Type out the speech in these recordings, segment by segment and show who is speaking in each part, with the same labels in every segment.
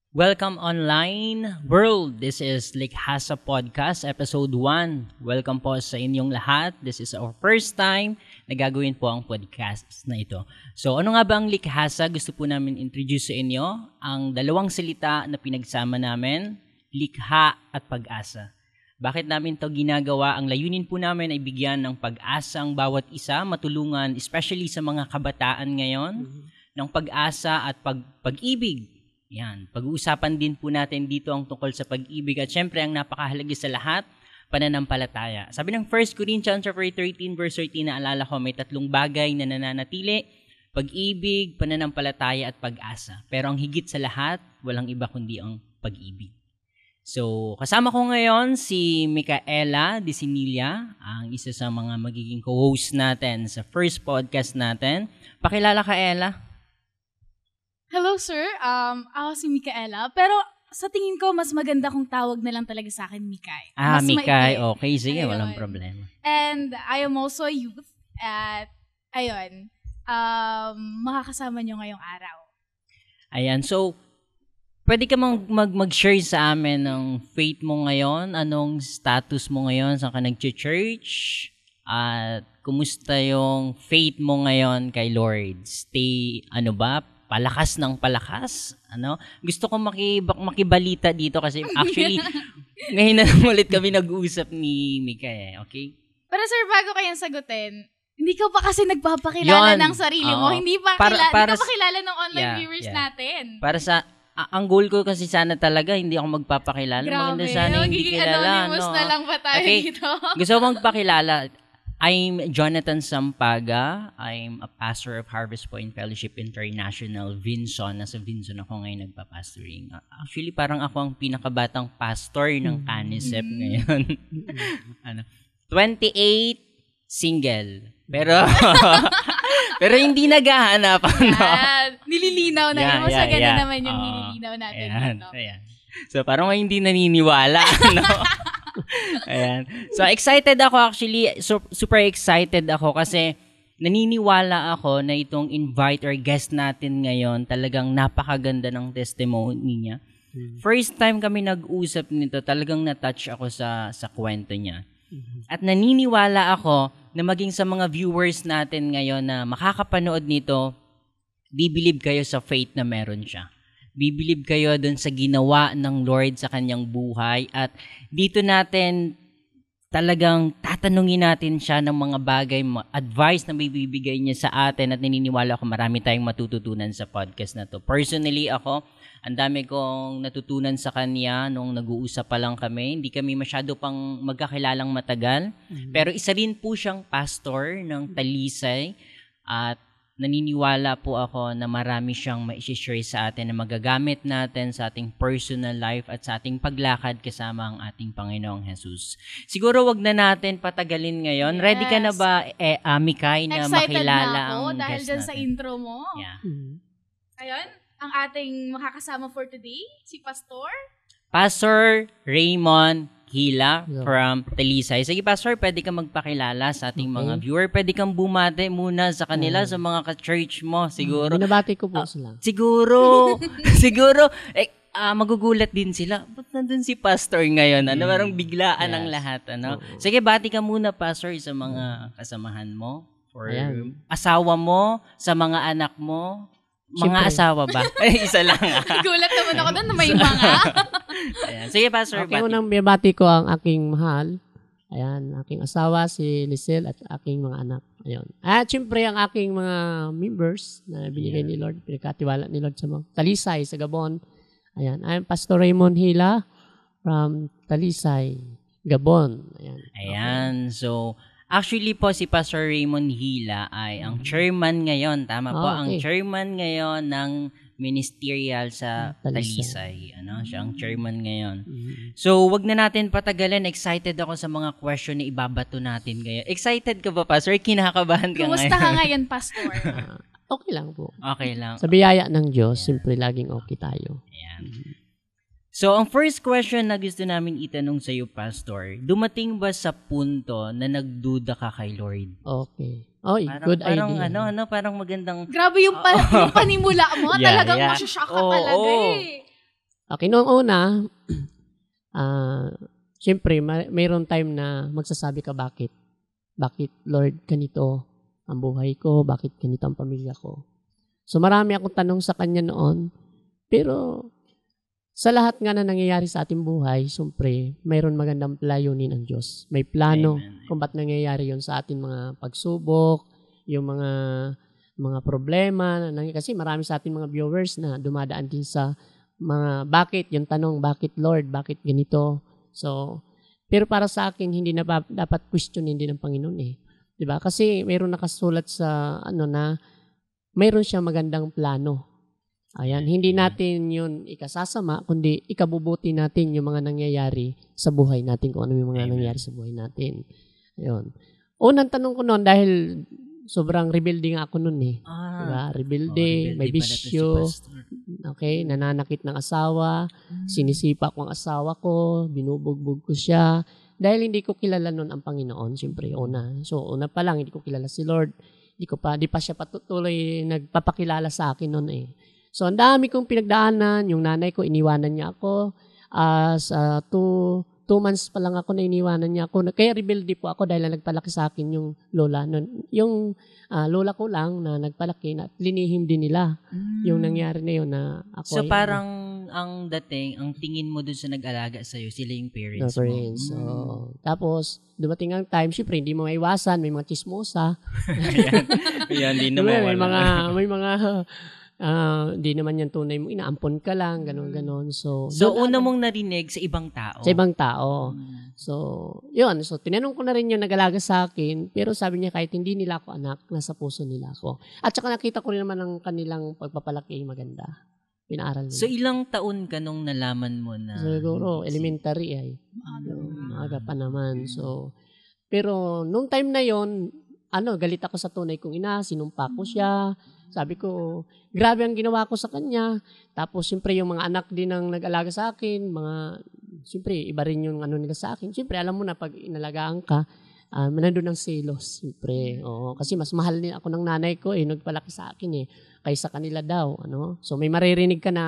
Speaker 1: Welcome online world. This is Likhasa Podcast Episode 1. Welcome po sa inyong lahat. This is our first time na gagawin po ang podcast na ito. So ano nga ba ang Likhasa? Gusto po namin introduce sa inyo ang dalawang salita na pinagsama namin, likha at pag-asa. Bakit namin to ginagawa? Ang layunin po namin ay bigyan ng pag-asa ang bawat isa, matulungan especially sa mga kabataan ngayon, ng pag-asa at pag-ibig. Yan, pag-uusapan din po natin dito ang tungkol sa pag-ibig at syempre ang napakahalaga sa lahat, pananampalataya. Sabi ng 1 Corinthians 13 verse 13, naalala ko may tatlong bagay na nananatili, pag-ibig, pananampalataya at pag-asa. Pero ang higit sa lahat, walang iba kundi ang pag-ibig. So, kasama ko ngayon si Micaela Disinilia, ang isa sa mga magiging co-host natin sa first podcast natin. Pakilala ka, Ella.
Speaker 2: Hello, sir. Ako si Micaela. Pero sa tingin ko, mas maganda kung tawag na lang talaga sa akin, Mikay. Mas
Speaker 1: Mikay. Okay, sige.
Speaker 2: Ayun.
Speaker 1: Walang problema.
Speaker 2: And I am also a youth. At, ayun, makakasama nyo ngayong araw.
Speaker 1: Ayan. So, pwede ka mag-share sa amin ng faith mo ngayon? Anong status mo ngayon? Saan ka nag-church? At kumusta yung faith mo ngayon kay Lord? Stay, palakas ng palakas. Gusto ko makibalita dito kasi actually, ngayon na ulit kami nag-uusap ni Mika okay?
Speaker 2: Pero sir, bago kayang sagutin, hindi ka pa kasi nagpapakilala ng sarili mo. Hindi pa kilala ng online viewers natin.
Speaker 1: Para sa, ang goal ko kasi sana talaga, hindi ako magpapakilala.
Speaker 2: Grabe,
Speaker 1: maganda sana hindi kilala.
Speaker 2: Anonymous na lang pa tayo dito.
Speaker 1: Gusto ko magpakilala. I'm Jonathan Sampaga. I'm a pastor of Harvest Point Fellowship International, Vinson. Nasa Vinson ako ngayon nagpa-pastoring. Actually, parang ako ang pinakabatang pastor ng Canisep ngayon. 28, single. Pero hindi naghahanap.
Speaker 2: Nililinaw na. Mas maganda naman yung nililinaw natin dito.
Speaker 1: Ayan. So, parang hindi naniniwala. Ayan. So, excited ako actually. Super excited ako kasi naniniwala ako na itong invite or guest natin ngayon talagang napakaganda ng testimony niya. First time kami nag-usap nito, talagang na-touch ako sa kwento niya. At naniniwala ako na maging sa mga viewers natin ngayon na makakapanood nito, bibilib kayo sa faith na meron siya. Bibilib kayo dun sa ginawa ng Lord sa kanyang buhay at dito natin talagang tatanungin natin siya ng mga bagay, advice na may bibigay niya sa atin at naniniwala ako marami tayong matututunan sa podcast na to. Personally ako, ang dami kong natutunan sa kanya nung nag-uusap pa lang kami. Hindi kami masyado pang magkakilalang matagal. Pero isa rin po siyang pastor ng Talisay at naniniwala po ako na marami siyang ma-share sa atin na magagamit natin sa ating personal life at sa ating paglakad kasama ang ating Panginoong Jesus. Siguro wag na natin patagalin ngayon. Yes. Ready ka na ba, Mikay, na
Speaker 2: excited
Speaker 1: makilala
Speaker 2: na ako,
Speaker 1: ang
Speaker 2: dahil
Speaker 1: guest
Speaker 2: dyan
Speaker 1: natin?
Speaker 2: sa intro mo.
Speaker 1: Yeah.
Speaker 2: Ayun, ang ating makakasama for today, si
Speaker 1: Pastor Raymond Hila from Talisay. Sige, Pastor, pwede ka magpakilala sa ating mga viewer. Pwede kang bumate muna sa kanila, sa mga ka-church mo. Siguro.
Speaker 3: Binabati ko po sila.
Speaker 1: Siguro, magugulat din sila. Ba't nandun si Pastor ngayon? Parang biglaan ang lahat. Sige, bati ka muna, Pastor, sa mga kasamahan mo. For asawa mo, sa mga anak mo. Mga asawa ba? Isa lang.
Speaker 2: Gulat naman ako doon na may mga.
Speaker 1: Ayan. Sige, Pastor.
Speaker 3: Okay, unang binabati ko ang aking mahal. Ayan, aking asawa, si Lisel, at aking mga anak. Ayun. At syempre, ang aking mga members na binigay ni Lord, pinagkatiwala ni Lord sa mga Talisay, sa Gabon. Ayan, I'm Pastor Raymond Hila from Talisay, Gabon.
Speaker 1: Ayan. So, actually po, si Pastor Raymond Hila ay ang chairman ngayon. Tama po, ang chairman ngayon ng ministerial sa Talisay. Siya ang chairman ngayon. So, wag na natin patagalin. Excited ako sa mga question na ibabato natin ngayon. Excited ka ba, Pastor? Kinakabahan ka ngayon?
Speaker 2: Kumusta ka ngayon, Pastor?
Speaker 3: Okay lang po.
Speaker 1: Okay lang.
Speaker 3: Sa biyaya ng Diyos, siyempre laging okay tayo.
Speaker 1: Ayan. So, ang first question na gusto namin itanong sa iyo, Pastor, dumating ba sa punto na nagduda ka kay Lord?
Speaker 3: Okay. Good idea.
Speaker 1: Parang magandang...
Speaker 2: Grabe yung panimula mo. Talagang masyashock ka talaga eh.
Speaker 3: Okay, noong una, siyempre, mayroon time na magsasabi ka bakit. Bakit, Lord, ganito ang buhay ko? Bakit ganito ang pamilya ko? So, marami akong tanong sa Kanya noon. Pero, sa lahat nga na nangyayari sa ating buhay, siyempre, mayroon magandang layunin ang Diyos. May plano kung ba't nangyayari yon sa ating mga pagsubok, yung mga problema. Kasi marami sa ating mga viewers na dumadaan din sa mga bakit, yung tanong, bakit Lord, bakit ganito? So, pero para sa akin, hindi na dapat questionin din ng Panginoon eh. Diba? Kasi mayroon nakasulat sa na mayroon siya magandang plano. Ayan, hindi natin yun ikasasama, kundi ikabubuti natin yung mga nangyayari sa buhay natin, kung ano yung mga nangyayari sa buhay natin. Ayun. Unang tanong ko noon, dahil sobrang rebelde nga ako noon eh. Diba? Rebelde, may bisyo. Okay, nananakit ng asawa, sinisipa ko ang asawa ko, binubugbog ko siya. Dahil hindi ko kilala noon ang Panginoon, siyempre, una. So, una pa lang, hindi ko kilala si Lord. Di pa siya patuloy nagpapakilala sa akin noon eh. So, ang dami kong pinagdaanan. Yung nanay ko, iniwanan niya ako. Sa 2 months pa lang ako na iniwanan niya ako. Kaya rebelde po ako dahil nagpalaki sa akin yung lola. Yung lola ko lang na nagpalaki na linihim din nila yung nangyari na yun na ako.
Speaker 1: So parang ang tingin mo dun sa nag-alaga sa'yo, sila yung parents mo.
Speaker 3: So, tapos, dumating ang time, syempre, hindi mo maiwasan, may mga chismosa.
Speaker 1: Ayan, hindi naman wala.
Speaker 3: May mga hindi naman yan tunay mo, inaampon ka lang, ganon. So
Speaker 1: una mong narinig sa ibang tao?
Speaker 3: Sa ibang tao. So, yun. So, tinanong ko na rin yung nag-alaga sa akin, pero sabi niya kahit hindi nila ako anak, nasa puso nila ako. At saka nakita ko rin naman ang kanilang pagpapalaki maganda. Pinaaral nila.
Speaker 1: So, ilang taon ka nung nalaman mo na?
Speaker 3: Siguro, elementary ay. Maaga pa naman. So, pero nung time na yon, galit ako sa tunay kong ina, sinumpa ko siya. Sabi ko, grabe ang ginawa ko sa kanya. Tapos, siyempre, yung mga anak din ang nag-alaga sa akin, siyempre, iba rin yung nila sa akin. Siyempre, alam mo na, pag inalagaan ka, nandun ang selos, siyempre. Oo, kasi mas mahal din ako ng nanay ko, nagpalaki sa akin, kaysa kanila daw, So, may maririnig ka na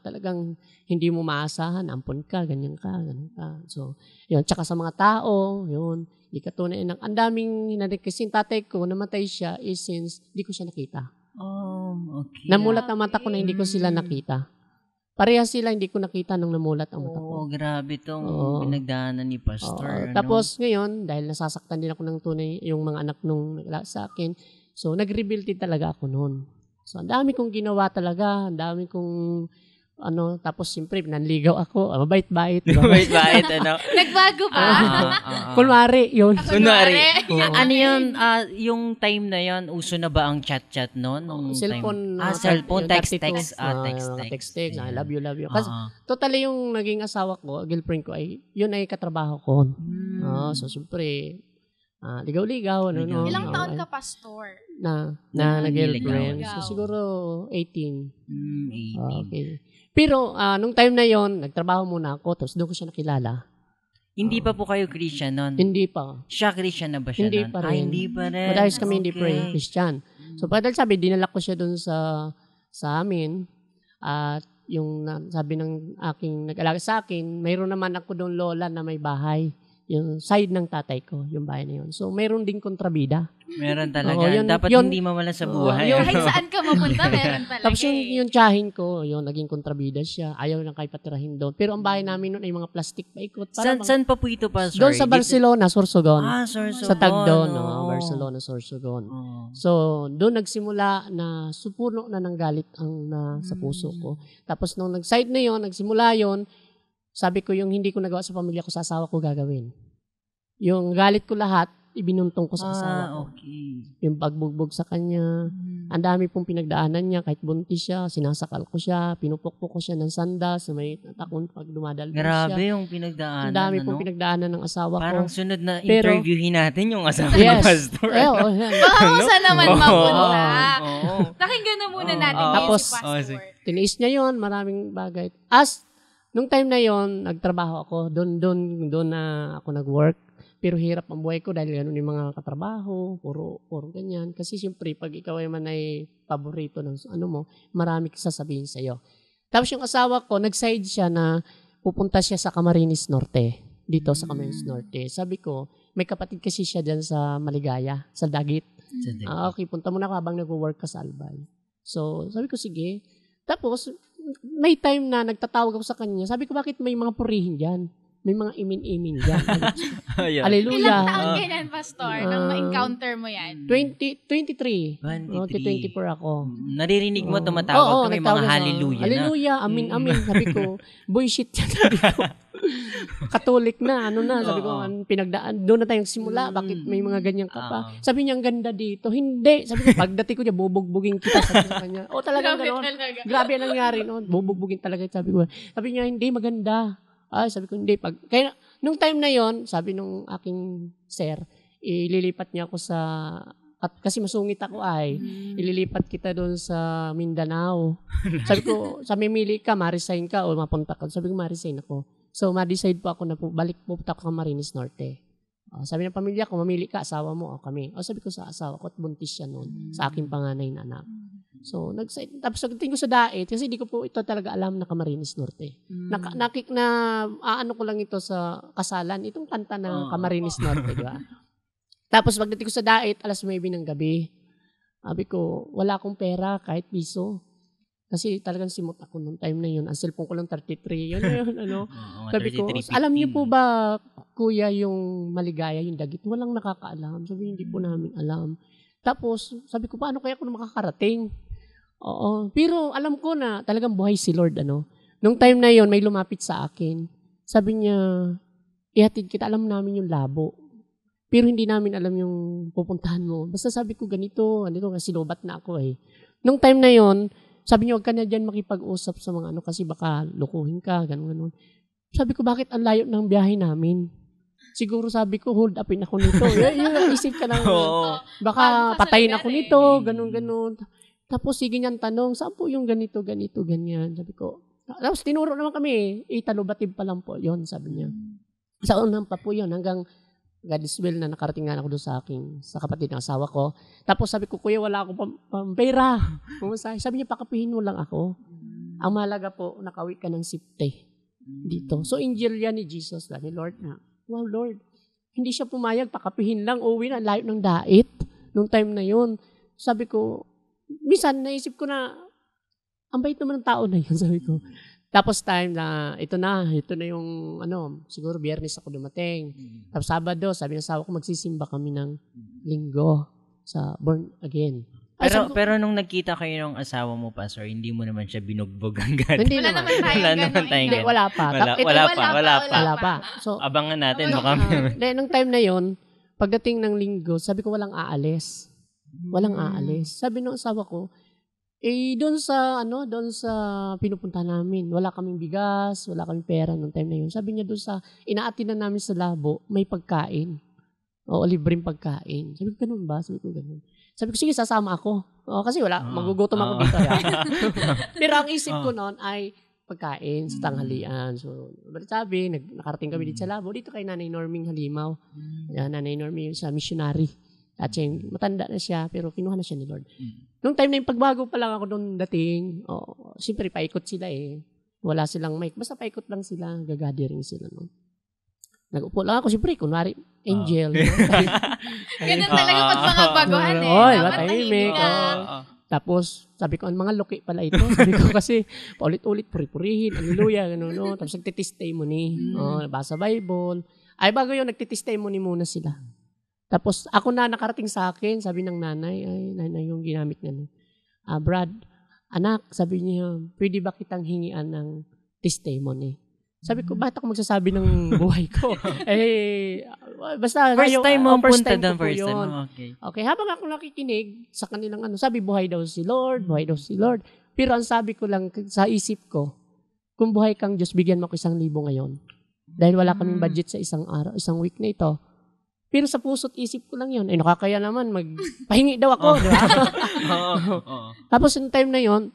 Speaker 3: talagang hindi mo maasahan, ampon ka, ganyan ka. So, yun, tsaka sa mga tao, yun, di ka tunay. Ang daming hinarik, kasi yung tatay ko, namatay siya, since di ko siya nakita.
Speaker 1: Oh, okay.
Speaker 3: Namulat ang mata ko na hindi ko sila nakita. Parehas sila, hindi ko nakita nung namulat ang mata ko.
Speaker 1: Grabe tong pinagdaanan ni Pastor.
Speaker 3: Tapos ngayon, dahil nasasaktan din ako ng tunay, yung mga anak nung sa akin, so nag-rebuild din talaga ako noon. So ang dami kong ginawa talaga, ang dami kong tapos siyempre, nanligaw ako. Mabait-bait.
Speaker 1: Mabait-bait,
Speaker 2: Nagbago ba?
Speaker 3: Kunwari, yun.
Speaker 1: Kunwari. Ano yun, yung time na yun, uso na ba ang chat-chat noon?
Speaker 3: Cellphone.
Speaker 1: Cellphone, text.
Speaker 3: Text. I love you. Kasi totally yung naging asawa ko, girlfriend ko, yun ay katrabaho ko. So, siyempre, ligaw-ligaw.
Speaker 2: Ilang taon ka, Pastor?
Speaker 3: Na girlfriend. So, siguro 18. Okay. Pero, nung time na yon, nagtrabaho muna ako, tapos doon ko siya nakilala.
Speaker 1: Hindi pa po kayo Christian noon?
Speaker 3: Hindi pa.
Speaker 1: Siya Christian na ba siya
Speaker 3: Hindi
Speaker 1: noon?
Speaker 3: pa rin.
Speaker 1: Hindi pa rin.
Speaker 3: Madahil kami hindi pa rin Christian. So, dahil sabi, dinala ko siya doon sa amin. At yung sabi ng aking nag-alaga sa akin, mayroon naman ako doon lola na may bahay. Yung side ng tatay ko, yung bahay na yun. So, mayroon din kontrabida.
Speaker 1: Meron talaga. Dapat hindi mawala sa buhay.
Speaker 2: Kahit saan ka mapunta, meron talaga.
Speaker 3: Tapos yung tsahin ko, naging kontrabida siya. Ayaw lang kayo patirahin doon. Pero ang bahay namin noon ay mga plastic paikot.
Speaker 1: Saan pa po ito pa?
Speaker 3: Doon sa Barcelona, Sorsogon.
Speaker 1: Sorsogon.
Speaker 3: Sa Tagdon, Barcelona, Sorsogon. So, doon nagsimula na supuno na ng galit ang sa puso ko. Tapos nung nag-side na yon, nagsimula yon, sabi ko, yung hindi ko nagawa sa pamilya ko, sa asawa ko gagawin. Yung galit ko lahat, ibinuntong ko sa asawa ko.
Speaker 1: Okay.
Speaker 3: Yung pagbugbog sa kanya. Ang dami pong pinagdaanan niya. Kahit buntis siya, sinasakal ko siya, pinupukpok ko siya ng sandas, may takon pag dumadalbo siya.
Speaker 1: Grabe yung pinagdaanan.
Speaker 3: Ang dami pong pinagdaanan ng asawa ko.
Speaker 1: Parang sunod na interviewin natin yung asawa ni Pastor.
Speaker 2: Baka kung saan naman mapunta. Pakinggan na muna natin
Speaker 3: tapos,
Speaker 2: si Pastor.
Speaker 3: Tiniis niya yon, maraming bagay. Nung time na yon, nagtrabaho ako. Doon na ako nag-work. Pero hirap ang buhay ko dahil ganun yung mga katrabaho, puro ganyan. Kasi siyempre, pag ikaw ay paborito ng marami sasabihin sa'yo. Tapos yung asawa ko, nag-side siya na pupunta siya sa Camarines Norte. Dito sa Camarines Norte. Sabi ko, may kapatid kasi siya dyan sa Maligaya, sa Dagit. Okay, punta muna ka habang nag-work ka sa Albay. So, sabi ko, sige. Tapos, may time na nagtatawag ako sa kanya. Sabi ko, bakit may mga purihin dyan? May mga imin-imin dyan. Hallelujah.
Speaker 2: Ilang taon ganyan, Pastor, nang ma-encounter mo yan?
Speaker 3: 23. 24 ako.
Speaker 1: Naririnig mo, tumatawag ka, may mga hallelujah na.
Speaker 3: Hallelujah, amin, amin. Sabi ko, boy, shit yan. Sabi ko, Katolik na, sabi ko, pinagdaan, doon na tayong simula, bakit may mga ganyan ka pa? Sabi niya, ang ganda dito. Hindi. Sabi ko, pagdating ko niya, bubugbugin kita. Sabi sa kanya, talagang gano'n. Grabe ang nangyari, no? Bubugbugin talaga. Sabi ko, sabi niya, hindi, maganda. Sabi ko, hindi. Kaya, nung time na yon, sabi nung aking sir, ililipat niya ako kasi masungit ako ililipat kita doon sa Mindanao. Sabi ko, mamimili ka, ma-resign ka o mapunta ka. Sabi ko, ma-resign ako. So, ma-decide po ako na balik po ako Camarines Norte. Sabi ng pamilya ko, mamili ka, asawa mo o kami. Sabi ko sa asawa ko, at buntis siya noon sa aking panganay na anak. So, tapos nagtingin ko sa dait, kasi di ko po ito talaga alam na Camarines Norte. Ano ko lang ito sa kasalan, itong kanta ng Camarines Norte, di ba? Tapos pagdating ko sa dait, 9:00 ng gabi. Sabi ko, wala akong pera, kahit piso. Kasi talagang simot ako noong time na yun. Ang cellphone ko lang 33. Yun, sabi ko, alam niyo po ba, kuya, yung Maligaya, yung Dagit? Walang nakakaalam. Sabi, hindi po namin alam. Tapos, sabi ko, paano kaya ako na makakarating? Pero alam ko na talagang buhay si Lord, Nung time na yon may lumapit sa akin. Sabi niya, ihatid kita, alam namin yung labo. Pero hindi namin alam yung pupuntahan mo. Basta sabi ko, ganito, kasi lobat na ako Nung time na yon sabi niya, huwag ka na dyan makipag-usap sa mga kasi baka lukuhin ka, ganun. Sabi ko, bakit ang layo ng biyahe namin? Siguro sabi ko, hold upin ako nito. Yung isip ka lang, baka patayin ako nito, ganun. Tapos sige niyang tanong, saan po yung ganito, ganyan? Sabi ko, tapos tinuro naman kami, Talubatib pa lang po, yon sabi niya. Sa unang pa po yun, hanggang God's will na nakarating nga ako doon sa kapatid ng asawa ko. Tapos sabi ko, kuya, wala akong pera. Sabi niya, pakapihin mo lang ako. Ang mahalaga po, nakawi ka ng sipte dito. So, angel yan ni Jesus, ni Lord na. Wow, Lord. Hindi siya pumayag, pakapihin lang, uwi na, layo ng dait. Nung time na yun, sabi ko, minsan naisip ko na, ang bait naman ng tao na yun, sabi ko. Tapos time na, ito na yung, siguro biyernes ako dumating. Tapos Sabado, sabi ng asawa ko, magsisimba kami ng linggo sa Born Again.
Speaker 1: Pero nung nagkita kayo ng asawa mo, Pastor, hindi mo naman siya binugbog hanggang.
Speaker 3: Hindi
Speaker 2: wala naman tayong
Speaker 3: wala pa. Wala pa. So,
Speaker 1: abangan natin.
Speaker 3: Nung time na yon, pagdating ng linggo, sabi ko walang aalis. Walang aalis. Sabi ng asawa ko, doon sa pinupunta namin, wala kaming bigas, wala kaming pera nung time na yun. Sabi niya doon sa inaatinan namin sa labo, may pagkain. Libreng pagkain. Sabi ko, ganun ba? Sabi ko, ganun. Sabi ko, sige, sasama ako. Kasi magugutom ako dito. Pero ang isip ko noon ay pagkain sa tanghalian. So, sabi, nakarating kami dito sa labo. Dito kay Nanay Norming Halimaw. Nanay Norming sa missionary. At siya, matanda na siya, pero kinuha na siya ni Lord. Nung time na yung pagbago pa lang ako doon dating, siyempre paikot sila Wala silang mic. Basta paikot lang sila, gagathering sila. Nag-upo lang ako, siyempre, kunwari, angel.
Speaker 2: Ganun talaga pag mga baguhan
Speaker 3: tahimik. Tapos, sabi ko, ang mga loki pala ito. Sabi ko kasi, paulit-ulit, puri-purihin, hallelujah, gano'n. Tapos nagtitistimony, basa Bible. Bago yun, nagtitistimony muna sila. Tapos, ako na nakarating sa akin, sabi ng nanay, nanay yung ginamit niya. Brad, anak, sabi niya, pwede ba kitang hingian ng testimony? Sabi ko, bakit ako magsasabi ng buhay ko? Basta,
Speaker 1: first time mo punta doon,
Speaker 3: first time. Okay, habang ako nakikinig sa kanilang sabi, buhay daw si Lord. Pero ang sabi ko lang sa isip ko, kung buhay kang Diyos, bigyan mo ko 1,000 ngayon. Dahil wala kaming budget sa isang araw, isang week na ito. Pero sa puso't isip ko lang yun. Nakakaya naman, magpahingi daw ako. Diba? Tapos yung time na yun,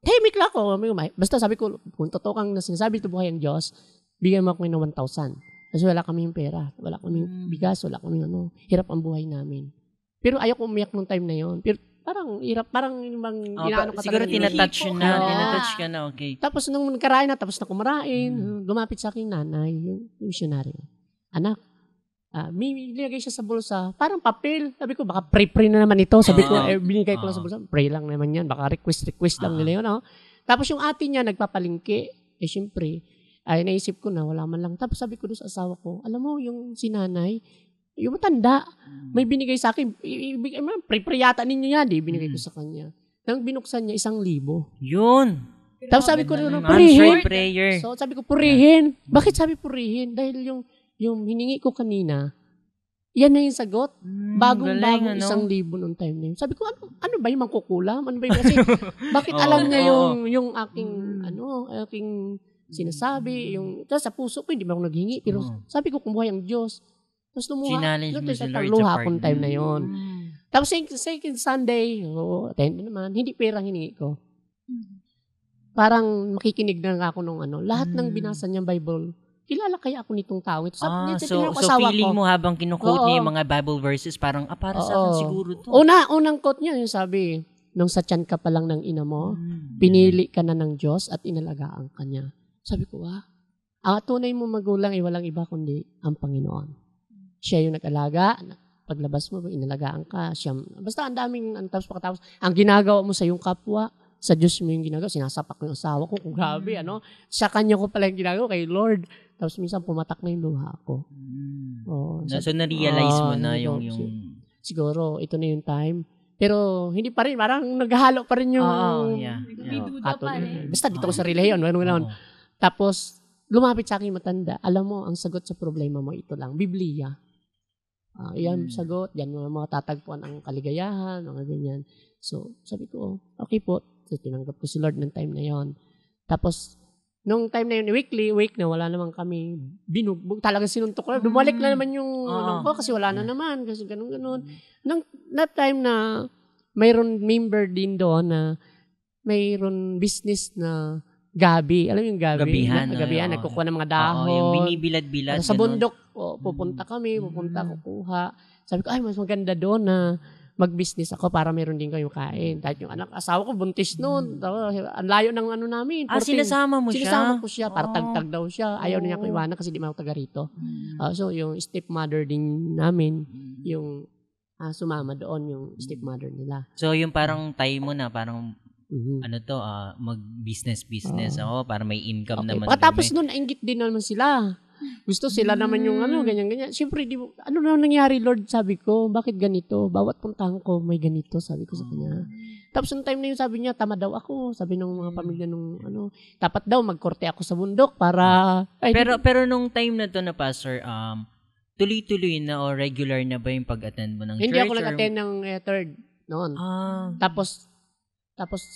Speaker 3: tahimik lang ako. Basta sabi ko, kung totoo kang sinasabi ito buhay ang Diyos, bigyan mo ako ng 1,000. Kasi wala kaming pera, wala kaming bigas, wala kaming hirap ang buhay namin. Pero ayaw ko umiyak nung time na yun. Pero parang hirap, parang inaano ka
Speaker 1: siguro tinatouch ka na, okay.
Speaker 3: Tapos nung nagkarain na, tapos na kumarain, lumapit sa akin nanay, yung missionary. Anak, may nilagay siya sa bulsa, parang papel. Sabi ko, baka pray na naman ito. Sabi ko, binigay ko lang sa bulsa, pray lang naman yan, baka request lang nila yun. Tapos yung ate niya, nagpapalingki. Siyempre, naisip ko na, wala man lang. Tapos sabi ko doon sa asawa ko, alam mo, yung si nanay, yung matanda, may binigay sa akin, pray yata ninyo yan, binigay ko sa kanya. Nang binuksan niya, 1,000.
Speaker 1: Yun.
Speaker 3: Tapos sabi ko, purihin.
Speaker 1: Prayer.
Speaker 3: So sabi ko, purihin. Bakit sabi purihin? Dahil yung hiningi ko kanina, yan na yung sagot. Bagong 1,000 noong time na yun. Sabi ko, ano ba yung mangkukulam? Ano ba yung kasi, bakit alam niya yung aking sinasabi, tapos sa puso ko, hindi ba ako naghingi, pero sabi ko, kumuha ang Diyos. Tapos lumuha, luha akong time na yon. Tapos second Sunday, attend naman, hindi perang hiningi ko. Parang makikinig na ako nung lahat ng binasa niyang Bible, kilala kaya ako nitong tao ito.
Speaker 1: So feeling mo habang kinuquote niya yung mga Bible verses, parang, para sa akin siguro to.
Speaker 3: Unang quote niya, yung sabi, nung sa tiyan ka pa lang ng ina mo, pinili ka na ng Diyos at inalagaan ka niya. Sabi ko, ang tunay mo magulang ay walang iba kundi ang Panginoon. Siya yung nag-alaga, paglabas mo, inalagaan ka. Basta ang daming, tapos ang ginagawa mo sa iyong kapwa, sa Diyos mo yung ginagawa, sinasapak ko yung asawa ko, kung grabe, sa kanya ko pala yung ginagawa, kay Lord. Tapos minsan pumatak na yung luha ko.
Speaker 1: So, na-realize mo na yung...
Speaker 3: Siguro, ito na yung time. Pero, hindi pa rin, parang naghahalo pa rin yung...
Speaker 2: May duda pa rin.
Speaker 3: Basta dito ko sa relihiyon, Tapos, lumapit sa akin matanda, alam mo, ang sagot sa problema mo, ito lang, Biblia. Yan sagot, yan mga tatagpuan ang kaligayahan, mga ganyan. So, sabi ko, okay po. So, tinanggap ko si Lord ng time na yon. Tapos, nung time na yun, week na wala naman kami, binugbog, talagang sinuntok ko. Dumalik na naman yung ko kasi wala na naman, kasi ganun. Nung that time na mayroon member din doon na mayroon business na gabi. Alam mo yung gabi? Gabihan. Nagkukuha ng mga dahon.
Speaker 1: Yung binibilad-bilad.
Speaker 3: Sa bundok, pupunta kukuha. Sabi ko, mas maganda doon na mag-business ako para meron din kayo kain. Dahil yung asawa ko, buntis noon. Ang layo ng namin.
Speaker 1: Sinasama mo siya?
Speaker 3: Sinasama ko siya para tagtag daw siya. Ayaw niya ko iwanan kasi di mo taga rito. So, yung stepmother din namin, yung sumama doon, yung stepmother nila.
Speaker 1: So, yung parang time mo na, parang mag-business ako para may income naman.
Speaker 3: Pagkatapos nun, nainggit din naman sila. Gusto sila naman yung ganyan-ganyan. Siyempre, ano na nangyari, Lord, sabi ko, bakit ganito? Bawat puntahan ko, may ganito, sabi ko sa kanya. Tapos yung time na yun, sabi niya, tama daw ako. Sabi ng mga pamilya nung dapat daw magkorte ako sa bundok para...
Speaker 1: Pero nung time na to na, Pastor, tuloy-tuloy na o regular na ba yung pag-attend mo ng church?
Speaker 3: Hindi ako nag-attend ng third noon. Tapos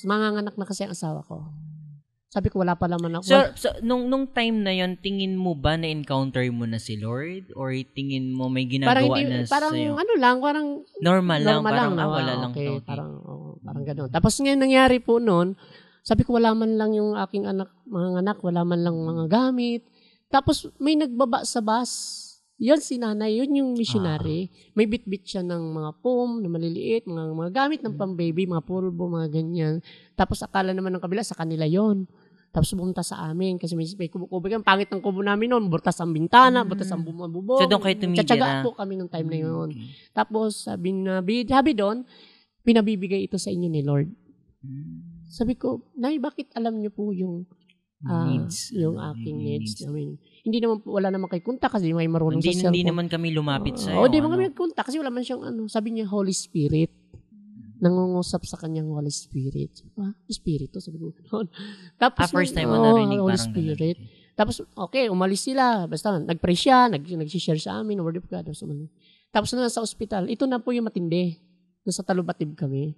Speaker 3: manganganak na kasi ang asawa ko. Sabi ko, wala pa naman ako.
Speaker 1: So nung time na yon, tingin mo ba na-encounter mo na si Lord? Or tingin mo may ginagawa na sa'yo?
Speaker 3: Parang
Speaker 1: normal lang. Wala lang.
Speaker 3: Okay, parang gano'n. Tapos ngayon nangyari po noon, sabi ko, wala man lang yung aking mga anak, wala man lang mga gamit. Tapos may nagbaba sa bus. Yan si nanay, yun yung missionary. May bit-bit siya ng mga foam na maliliit, mga gamit ng pang-baby, mga pulbo, mga ganyan. Tapos akala naman ng kabila, sa kanila yon. Tapos bumunta sa amin kasi may kubo-kubo. Ang pangit ng kubo namin noon, burtas ang bintana, burtas ang bubong.
Speaker 1: So doon kayo tumigil na?
Speaker 3: Tsatsaga po kami nung time na yun. Tapos sabi doon, pinabibigay ito sa inyo ni Lord. Sabi ko, Nay, bakit alam niyo po yung needs, yung aking needs namin? Hindi naman, wala naman kayo kunta kasi may marunong sa cellphone.
Speaker 1: Hindi naman kami lumapit sa'yo.
Speaker 3: Hindi naman kami nagkunta kasi wala man siyang sabi niya, Holy Spirit. Nangungusap sa kanyang Holy Spirit. Espiritu, sabi ko. Tapos,
Speaker 1: first time mo narinig
Speaker 3: Holy Spirit. Tapos, okay, umalis sila. Basta, nag-pray siya, nag-share sa amin, word of God. Tapos, nasa ospital, ito na po yung matindi. Nasa Talubatib kami.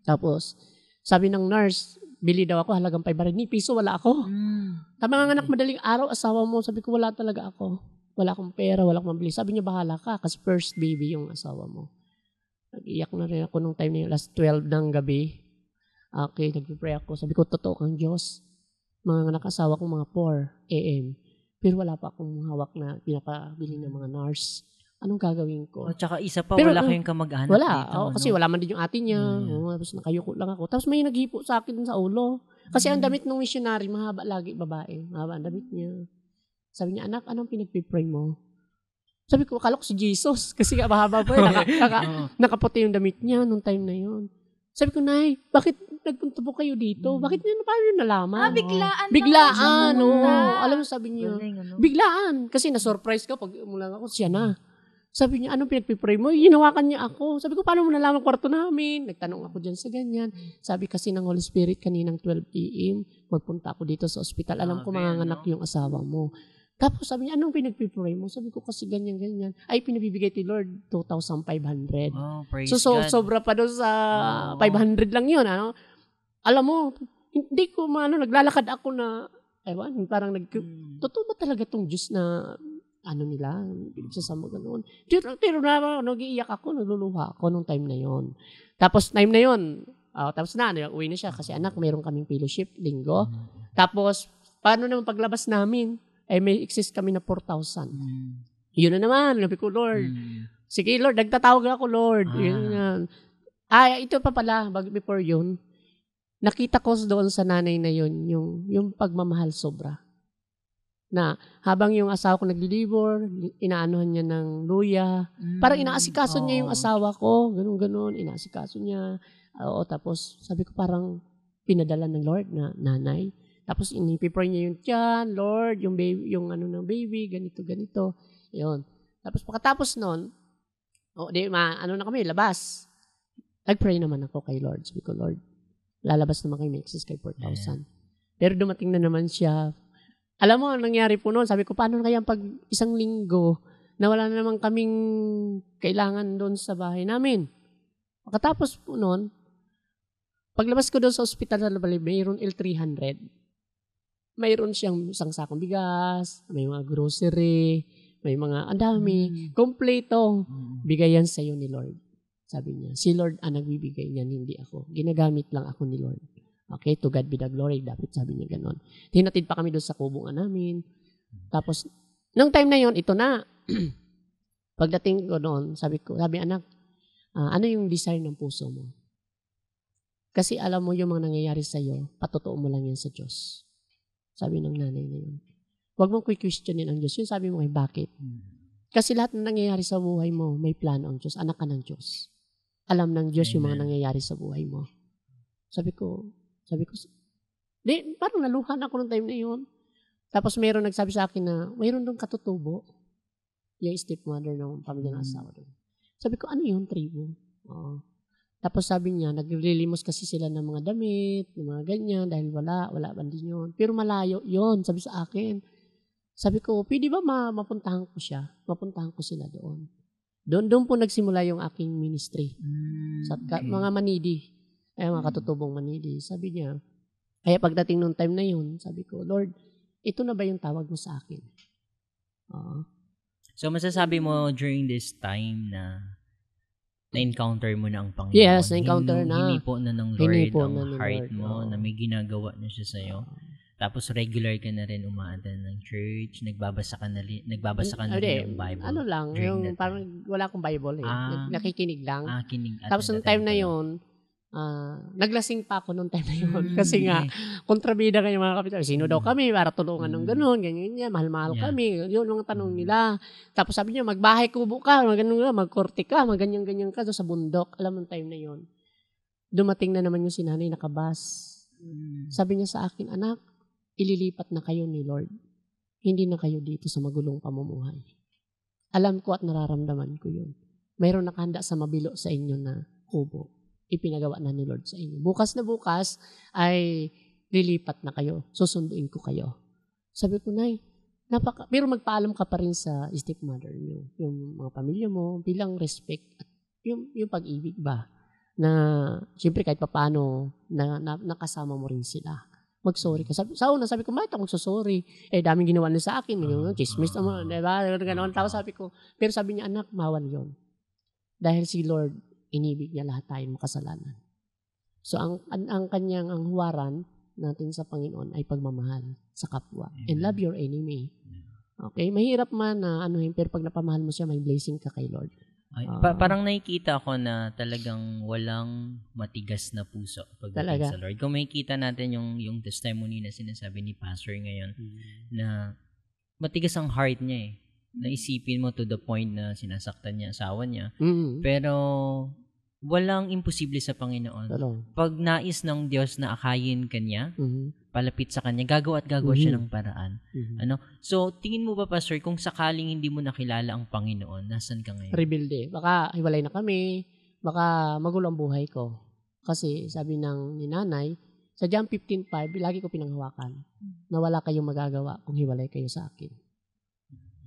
Speaker 3: Tapos, sabi ng nurse, bili daw ako, halagang 500 piso, wala ako. Tama nga anak, madaling araw, asawa mo, sabi ko, wala talaga ako. Wala akong pera, wala akong mabili. Sabi niya, bahala ka, kasi first baby yung asawa mo. Nag-iyak na rin ako nung time na yun, last 12 ng gabi. Okay, nag-pray ako. Sabi ko, totoo kang Diyos. Mga nakasawa ko mga 4 a.m. Pero wala pa akong hawak na pinapabili ng mga nurse Anong gagawin ko?
Speaker 1: Tsaka isa pa, wala kayong kamag-anak
Speaker 3: wala.
Speaker 1: dito.
Speaker 3: Kasi wala man din yung ate niya. Tapos nakayuko lang ako. Tapos may naghipo sa akin sa ulo. Kasi ang damit ng missionary, mahaba lagi, babae. Mahaba ang damit niya. Sabi niya, anak, anong pinagpipray mo? Sabi ko, akala ko si Jesus. Kasi mahaba po. Nakaputi yung damit niya nung time na yun. Sabi ko, Nay, bakit nagpunta po kayo dito? Bakit paano nyo nalaman? Biglaan. Alam mo, sabi niya, biglaan. Kasi na-surprise ka pag mula ako, siya na. Sabi niya, anong pinagpipray mo? Hinawakan niya ako. Sabi ko, paano mo nalaman kwarto namin? Nagtanong ako dyan sa ganyan. Sabi kasi ng Holy Spirit, kaninang 12 p.m., magpunta ako dito sa ospital. Alam ko manganganak yung asawa mo. Tapos sabi niya, anong pinagpipray mo? Sabi ko, kasi ganyan. Ay, pinabibigay ti Lord, 2,500.
Speaker 1: Praise
Speaker 3: God. Sobra pa doon sa 500 lang yun. Alam mo, hindi ko naglalakad ako na, parang totoo ba talaga tong Diyos na nila, pinagsasama ganoon. Pero nag-iiyak ako, nagluluha ako nung time na yon. Tapos time na yon, tapos uwi na siya kasi anak, mayroon kaming fellowship linggo. Tapos, paano naman paglabas namin? May excess kami na 4,000. Yun na naman, sabi ko, Lord. Sige, Lord, nagtatawag ako, Lord. Yun. Ito pa pala, before yun, nakita ko doon sa nanay na yun, yung pagmamahal sobra. Na habang yung asawa ko nagli-labor, inaanuhan niya ng luya. Parang inaasikaso niya yung asawa ko. Ganun, inaasikaso niya. Tapos sabi ko parang pinadala ng Lord na nanay. Tapos inipipray niya yung tiyan, Lord, yung baby, yung ng baby, ganito. Yun. Tapos pagkatapos nun, na kami, labas. Nag-pray naman ako kay Lord. Sabi ko, Lord, lalabas naman kayo, may excess kay 4,000. Pero dumating na naman siya. Alam mo, ang nangyari po noon, sabi ko, paano kaya pag isang linggo na wala na naman kaming kailangan doon sa bahay namin? Pagkatapos po noon, paglabas ko doon sa ospital sa Labalib, mayroon L300. Mayroon siyang isang sakong bigas, may mga grocery, may mga andami, kompleto. Bigayan sa iyo ni Lord. Sabi niya, si Lord ang nagbibigay niyan, hindi ako. Ginagamit lang ako ni Lord. Okay, to God be the glory. Dapat sabi niya ganon. Hinatid pa kami doon sa kubungan namin. Tapos, nung time na yon, ito na. Pagdating ko doon, sabi anak, ano yung desire ng puso mo? Kasi alam mo yung mga nangyayari sa iyo, patotoo mo lang yan sa Diyos. Sabi ng nanay na yun. Huwag mong questionin ang Diyos. Yun sabi mo bakit? Kasi lahat ng nangyayari sa buhay mo, may plano ang Diyos. Anak ka ng Diyos. Alam ng Diyos yung mga nangyayari sa buhay mo. Sabi ko, parang naluhan ako nung time na yun. Tapos mayroon nagsabi sa akin na, mayroon doon katutubo. Yung stepmother ng pamilya ng asawa doon. Sabi ko, ano yun, tribo? Tapos sabi niya, naglilimos kasi sila ng mga damit, ng mga ganyan, dahil wala ba din yun. Pero malayo yun, sabi sa akin. Sabi ko, pwede ba mapuntahan ko siya? Mapuntahan ko sila doon. Doon po nagsimula yung aking ministry. Sa mga manidi. Mga katutubong manidi. Sabi niya, kaya pagdating nung time na yun, sabi ko, Lord, ito na ba yung tawag mo sa akin?
Speaker 1: So, masasabi mo during this time na-encounter mo na ang Panginoon.
Speaker 3: Yes, na-encounter na.
Speaker 1: Hinipo na ng Lord ang heart mo, na may ginagawa na siya sa'yo. Tapos regular ka na rin umaattend ng church, nagbabasa ka na rin ng Bible.
Speaker 3: Ano lang, yung parang wala akong Bible nakikinig lang. Tapos nung time na yun, naglasing pa ako nung time na yun. Kasi nga, kontrabida kayo mga kapitan. Sino daw kami para tulungan ng ganun, ganyan, mahal-mahal kami. Yun ang tanong nila. Tapos sabi niya, magbahay kubo ka, magkorte ka, ganyan-ganyan ka doon sa bundok. Alam mo time na yun. Dumating na naman yung sinanay nakabas. Sabi niya sa akin, anak, ililipat na kayo ni Lord. Hindi na kayo dito sa magulong pamumuhay. Alam ko at nararamdaman ko yun. Mayroon nakahanda sa mabilo sa inyo na kubo. Ipinagawa na ni Lord sa inyo. Bukas na bukas ay lilipat na kayo. Susunduin ko kayo. Sabi ko, Nay, pero magpaalam ka pa rin sa stepmother niyo. Yung mga pamilya mo, bilang respect at yung pag-ibig ba? Na, siyempre kahit paano, nakasama mo rin sila. Mag-sorry ka. Sa una, sabi ko, bakit ako magsasorry? Daming ginawa na sa akin. Chismis naman, diba? Ganon. Tapos sabi ko, pero sabi niya, anak, mawal yon. Dahil si Lord, inibig niya lahat tayong makasalanan. So, ang kanyang huwaran natin sa Panginoon ay pagmamahal sa kapwa. And love your enemy. Okay? Mahirap man na pero pag napamahal mo siya, may blessing ka kay Lord.
Speaker 1: Parang nakikita ko na talagang walang matigas na puso pagdating sa Lord. Kung makikita natin yung testimony na sinasabi ni Pastor ngayon, na matigas ang heart niya eh. Naisipin mo to the point na sinasaktan niya asawa niya. Pero walang imposible sa Panginoon. Pag nais ng Diyos na akayin kanya, palapit sa kanya, gagawa siya ng paraan. So, tingin mo ba, Pastor, kung sakaling hindi mo nakilala ang Panginoon, nasan ka ngayon?
Speaker 3: Rebuild Baka hiwalay na kami, baka magulo ang buhay ko. Kasi sabi ni nanay, sa John 15:5, lagi ko pinanghawakan na wala kayong magagawa kung hiwalay kayo sa akin.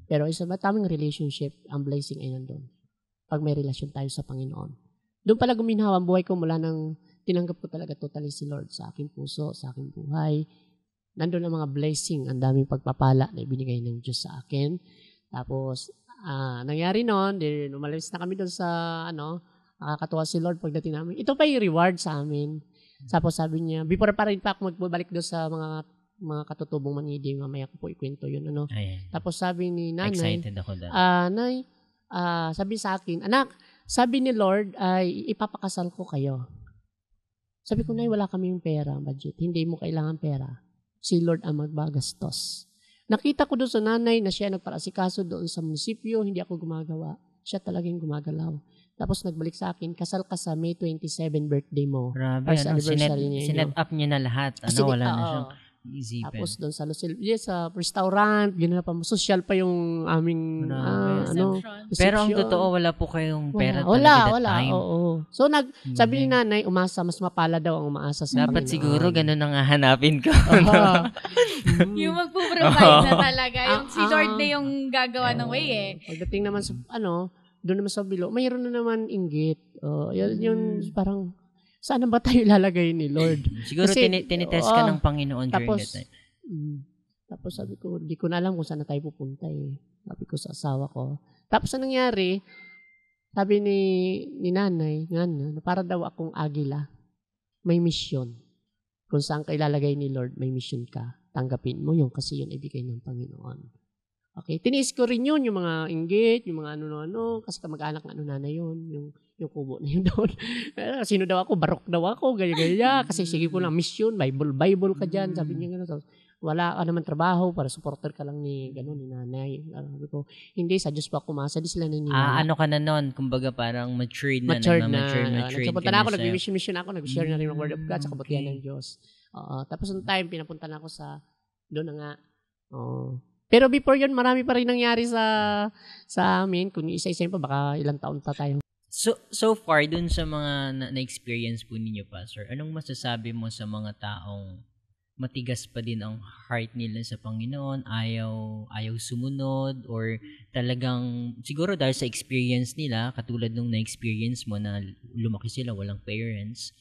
Speaker 3: Pero isa ba tamang relationship, ang blessing ay nandun. Pag may relasyon tayo sa Panginoon. Doon pala guminhawa ang buhay ko mula nang tinanggap ko talaga totally si Lord sa aking puso, sa aking buhay. Nandun ang mga blessing, ang daming pagpapala na ibinigay ng Diyos sa akin. Tapos, nangyari noon, umalis na kami doon sa, nakakatuwa si Lord pagdating namin. Ito pa yung reward sa amin. Tapos sabi niya, before pa rin pa ako magbalik doon sa mga katutubong manidi, mamaya ko po ikwento yun. Tapos sabi ni nanay,
Speaker 1: excited ako doon.
Speaker 3: Nay, sabi sa akin, anak, sabi ni Lord ay ipapakasal ko kayo. Sabi ko, Nay, wala kaming pera, budget. Hindi mo kailangan pera. Si Lord ang magbagastos. Nakita ko doon sa nanay na siya nagparasikaso doon sa munisipyo, hindi ako gumagawa. Siya talagang gumagalaw. Tapos nagbalik sa akin, kasal ka sa May 27 birthday mo.
Speaker 1: Grabe, sinet up niya na lahat. Wala na siyang isipin.
Speaker 3: Tapos doon sa Lucille, sa restaurant, gano'n pa, social pa yung aming, reception.
Speaker 1: Pero ang totoo, wala po kayong pera
Speaker 3: wala,
Speaker 1: talaga that time.
Speaker 3: Oo. So, sabi ni nanay, umasa, mas mapala daw ang umaasa sa
Speaker 1: dapat siguro, ganun ang hahanapin ko.
Speaker 2: Yung magpo-provide na talaga. Yung si Lord na yung gagawa ng way eh.
Speaker 3: Pagdating naman sa, doon naman sa bilo, mayroon na naman inggit. Yun parang, saan ba tayo ilalagay ni Lord?
Speaker 1: Siguro tinitest ka ng Panginoon during that time.
Speaker 3: Tapos sabi ko, hindi ko na alam kung saan na tayo pupunta eh. Sabi ko sa asawa ko. Tapos anong nangyari, sabi ni nanay, na para daw akong agila, may mission. Kung saan ka ilalagay ni Lord, may mission ka. Tanggapin mo yun kasi yun ibigay ng Panginoon. Okay, tiniis ko rin yun, yung mga inggit, yung mga ano-ano, kasi kamag-anak ng nanay yun, yung kubo na yun doon. Sino daw ako? Barok daw ako, gaya-gaya. Kasi sige ko lang, mission, Bible ka dyan. Sabi niya gano'n. Wala ka naman trabaho para supporter ka lang ni nanay. Sabi ko, hindi, sa Diyos pa ako umasa. Di sila naniniwala.
Speaker 1: Ano ka na nun? Kumbaga parang matured na.
Speaker 3: Nagpunta na ako, nag-mission ako, nag-share na rin ng Word of God sa kabutihan ng Diyos. Tapos yung time, pinapunta na ako doon na nga. Pero before yun, marami pa rin nangyari sa amin. Kung isa-isa pa, baka ilang taon pa tayo.
Speaker 1: So far, dun sa mga na-experience po ninyo, Pastor, anong masasabi mo sa mga taong matigas pa din ang heart nila sa Panginoon, ayaw sumunod, or talagang, siguro dahil sa experience nila, katulad nung na-experience mo na lumaki sila, walang parents,